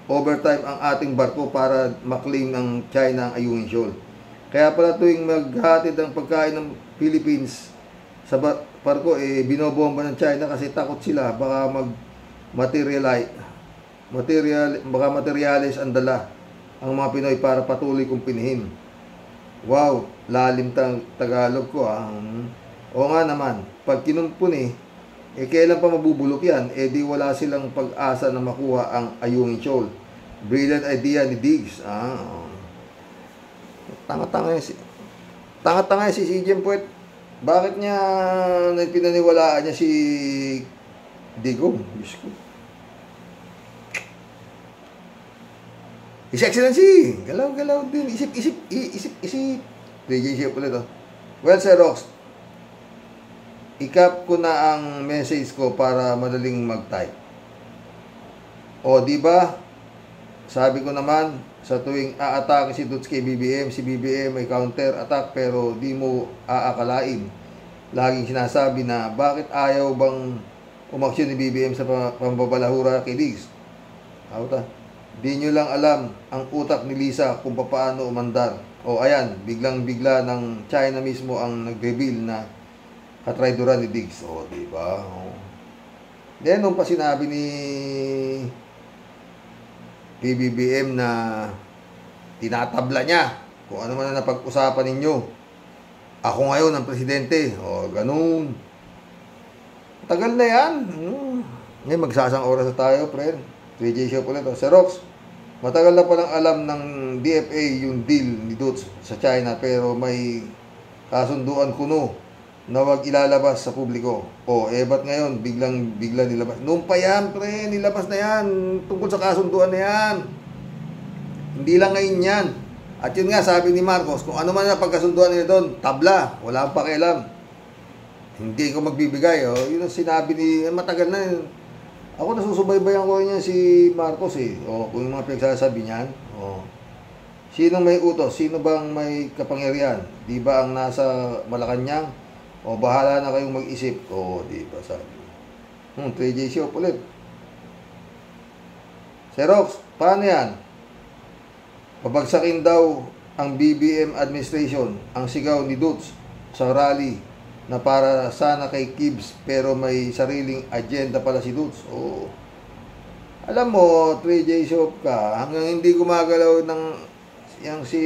overtime ang ating barko para maklaim ng China ang Ayungin Shoal. Kaya pala tuwing maghatid ang pagkain ng Philippines sa barko, binobomba ng China kasi takot sila baka materialis ang dala ang mga Pinoy para patuloy kong pinihin. Wow, lalim Tagalog ko Oo nga naman, pag kinumpuni, kailan pa mabubulok yan? Di wala silang pag-asa na makuha ang Ayungin Shoal. Brilliant idea ni Diggs. Tanga-tanga si CJ Puwet. Bakit niya pinaniwalaan niya si Digong? Diyos ko. His Excellency! Galaw-galaw din. Isip. DJ ulit oh. Well, Sir Rox, ikap ko na ang message ko para madaling mag-type. O, di ba? Sabi ko naman, sa tuwing aatake si Dutz kay BBM, si BBM may counter-attack pero di mo aakalain. Laging sinasabi na bakit ayaw bang umaksyon ni BBM sa pambabalahura kay Diggs. Di nyo lang alam ang utak ni Lisa kung paano umandar. O ayan, biglang-bigla ng China mismo ang nag-reveal na katraidoran ni Diggs. O, diba? Then, nung pa sinabi ni PBBM na tinatabla niya kung ano man na napag-usapan ninyo. Ako ngayon ang presidente. O, ganun. Tagal na yan. Ngayon, magsasang oras na tayo, friend. 3J show po nito. Sir Rox, matagal na palang alam ng DFA yung deal ni Dutz sa China pero may kasunduan kuno na wag ilalabas sa publiko. Ba't ngayon bigla nilabas? Noong pa yan, pre, nilabas na yan tungkol sa kasunduan na yan. Hindi lang ngayon yan. At yun nga, sabi ni Marcos, kung ano man na pagkasunduan nila doon, tabla, wala akong pakialam. Hindi ko magbibigay. Yun ang sinabi ni, matagal na yun. Ako nasusubaybayan ko niya si Marcos eh. O, kung yung mga pinagsasabi niyan. O, sino may utos? Sino bang may kapangyarihan? Di ba ang nasa Malacanang? O, bahala na kayong mag-isip. O, di ba sabi. 3J Shop ulit. Xerox, paano yan? Pabagsakin daw ang BBM administration, ang sigaw ni Dutz sa rally na para sana kay Gibbs pero may sariling agenda pala si Dutz. Oh. Alam mo, 3J Shop ka, hanggang hindi gumagalaw ng yang si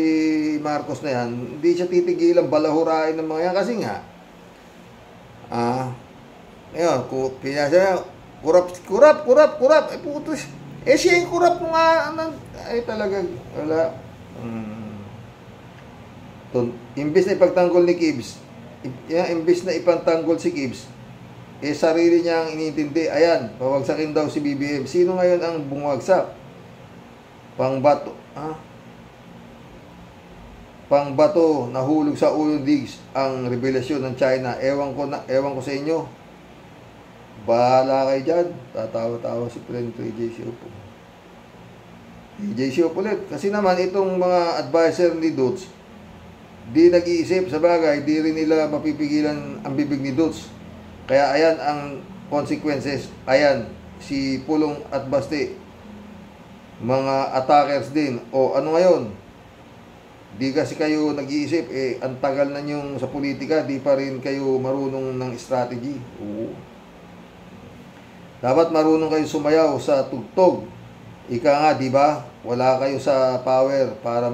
Marcos na yan, hindi siya titigilan balahurain ng mga yan kasi nga ayun, pinasa kurap ay putos siya yung kurap nga ay talaga wala imbis na ipagtanggol ni Gibbs, imbis na ipagtanggol si Gibbs, sarili niya ang inintindi. Ayan, pawagsakin daw si BBM. Sino ngayon ang bumagsak? Pangbato, Pangbato, nahulog sa ulo digs ang revelasyon ng China. Ewan ko sa inyo. Bahala kayo dyan. Tatawa-tawa si Friend 3J Shop. 3J Shop ulit. Kasi naman itong mga advisor ni Dutz, di nag-iisip sa bagay, di rin nila mapipigilan ang bibig ni Dutz. Kaya ayan ang consequences. Ayan, si Pulong at Basti, mga attackers din. O ano ngayon? Di kasi kayo nag-iisip, ang tagal na nyong sa politika, di pa rin kayo marunong ng strategy. Oo. Dapat marunong kayo sumayaw sa tugtog. Ika nga, di ba? Wala kayo sa power para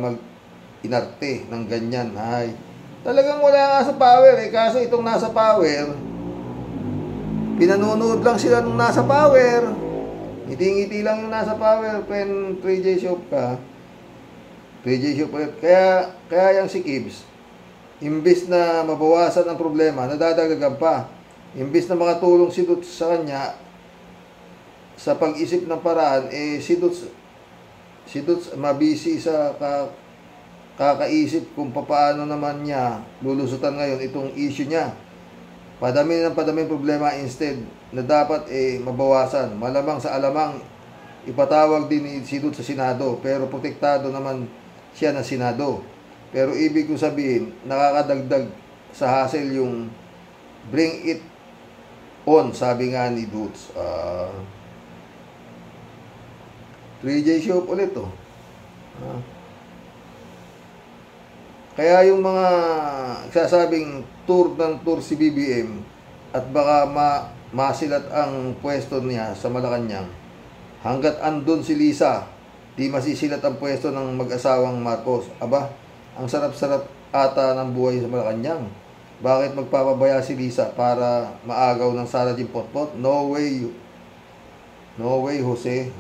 inarte ng ganyan. Ay, talagang wala nga sa power kaso itong nasa power, pinanunood lang sila nung nasa power. Ngiti-ngiti lang yung nasa power. Pen 3J Shop ka. 3J Shop ulit. Kaya yung si Gibbs, imbis na mabawasan ang problema, nadadagdagan pa. Imbis na makatulong si Dutz sa kanya sa pag-isip ng paraan, si Dutz mabisi sa kakaisip kung paano naman niya lulusutan ngayon itong issue niya. Padami ng problema instead na dapat mabawasan. Malamang sa alamang ipatawag din ni si Dutz sa Senado, pero protektado naman siya ng Senado. Pero ibig ko sabihin, nakakadagdag sa hassle yung bring it on, sabi nga ni Dutz. 3J Shop ulit Kaya yung mga sasabing tour si BBM at baka masilat ang pwesto niya sa Malacanang, hanggat andun si Lisa, di masisilat ang pwesto ng mag-asawang Marcos. Aba, ang sarap-sarap ata ng buhay sa Malacanang. Bakit magpapabaya si Lisa para maagaw ng Sara Jean Potpot? No way. No way, Jose.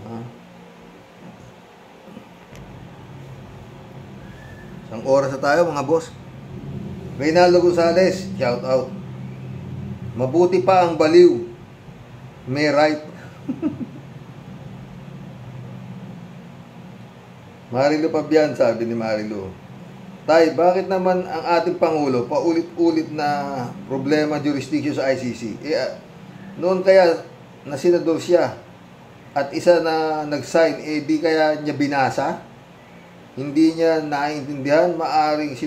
Isang oras na tayo mga boss. Reynaldo Gonzales, shout out. Mabuti pa ang baliw, may right. Marilo Pabian, sabi ni Marilo. Tay, bakit naman ang ating Pangulo paulit-ulit na problema jurisdiction sa ICC? Noon kaya na senador siya at isa na nag-sign, di kaya niya binasa? Hindi niya naiintindihan, maaring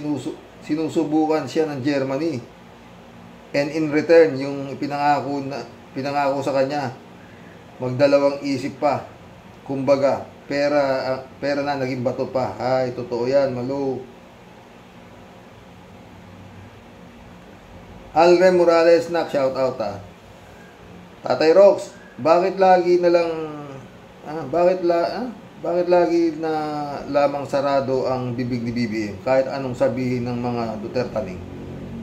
sinusubukan siya ng Germany. And in return, yung pinangako sa kanya, magdalawang isip pa. Kumbaga, pera na naging bato pa. Ay, totoo yan, malo. Alrem Morales, shout out Tatay Rox, bakit lagi na lamang sarado ang bibig ni BBM kahit anong sabihin ng mga Dutertaning?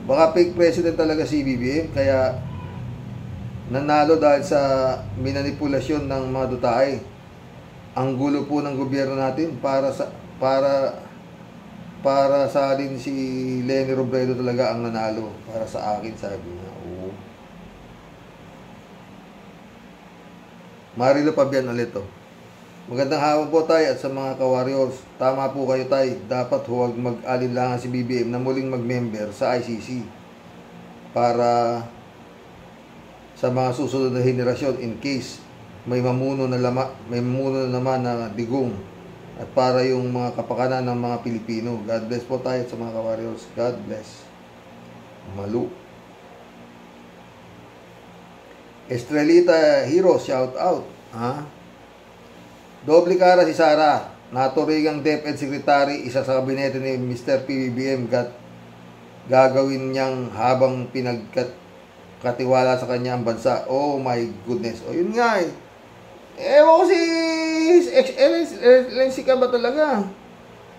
Baka fake president talaga si BBM kaya nanalo dahil sa minanipulasyon ng mga Dutay. Ang gulo po ng gobyerno natin para sa alin si Leni Robredo talaga ang nanalo. Para sa akin, sabi niya. Oo. Marilo Pabian ulit Magandang hapon po tayo at sa mga ka-warriors. Tama po kayo tayo. Dapat huwag mag-alinlangan si BBM na muling mag-member sa ICC para sa mga susunod na henerasyon in case may mamuno na naman na digong at para yung mga kapakanan ng mga Pilipino. God bless po tayo sa mga ka-warriors. God bless. Malu. Estrelita Hero, shout out. Doble cara si Sara. Naturigang DepEd Secretary, isa sa kabinete ni Mr. PBBM. Gagawin niyang habang pinagkatiwala sa kanya ang bansa. Oh my goodness. O yun nga eh. Ewan ko si Excellency ka ba talaga?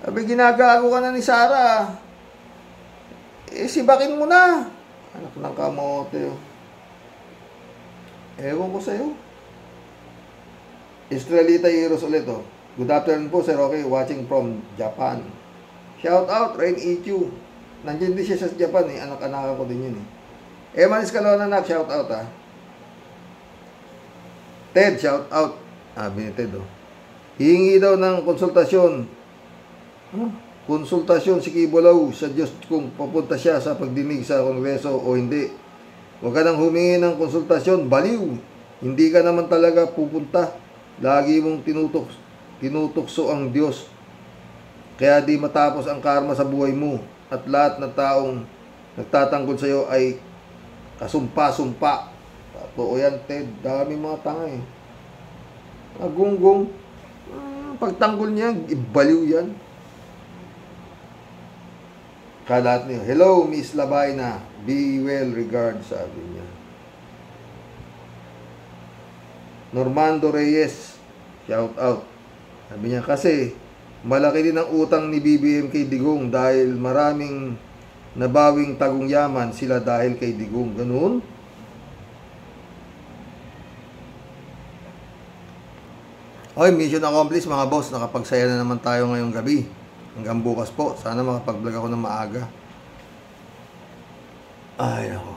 Sabi, ginagago ka na ni Sara. Sibakin mo na. Anak ng kamote. Ewan ko sa'yo. Estrelita Heroes ulit. Good afternoon po, Sir Roque. Watching from Japan. Shout out, Rain EQ. Nandiyan din siya sa Japan eh. Anak-anak ko din yun eh. Eman Escalona, shout out Ted, shout out. Sabi ni Ted, hihingi daw ng konsultasyon. Konsultasyon si Kibulaw sa Diyos kung papunta siya sa pagdinig sa Kongreso o hindi. Huwag ka nang humingi ng konsultasyon, baliw. Hindi ka naman talaga pupunta. Lagi mong tinutokso ang Diyos. Kaya di matapos ang karma sa buhay mo. At lahat na taong nagtatanggol sa iyo ay kasumpa-sumpa. Totoo yan, Ted. Dami mga tanga eh. Agunggong. Pagtanggol niya, ibaliw yan. Kalat niyo. Hello, Miss Labayna. Be well regards, sabi niya. Normando Reyes. Shout out. Sabi niya, kasi malaki din ang utang ni BBM kay Digong dahil maraming nabawing tagong yaman sila dahil kay Digong. Ganun? Okay, mission accomplished mga boss. Nakapagsaya na naman tayo ngayong gabi. Hanggang bukas po. Sana makapag-vlog ako ng maaga. Ay, ako.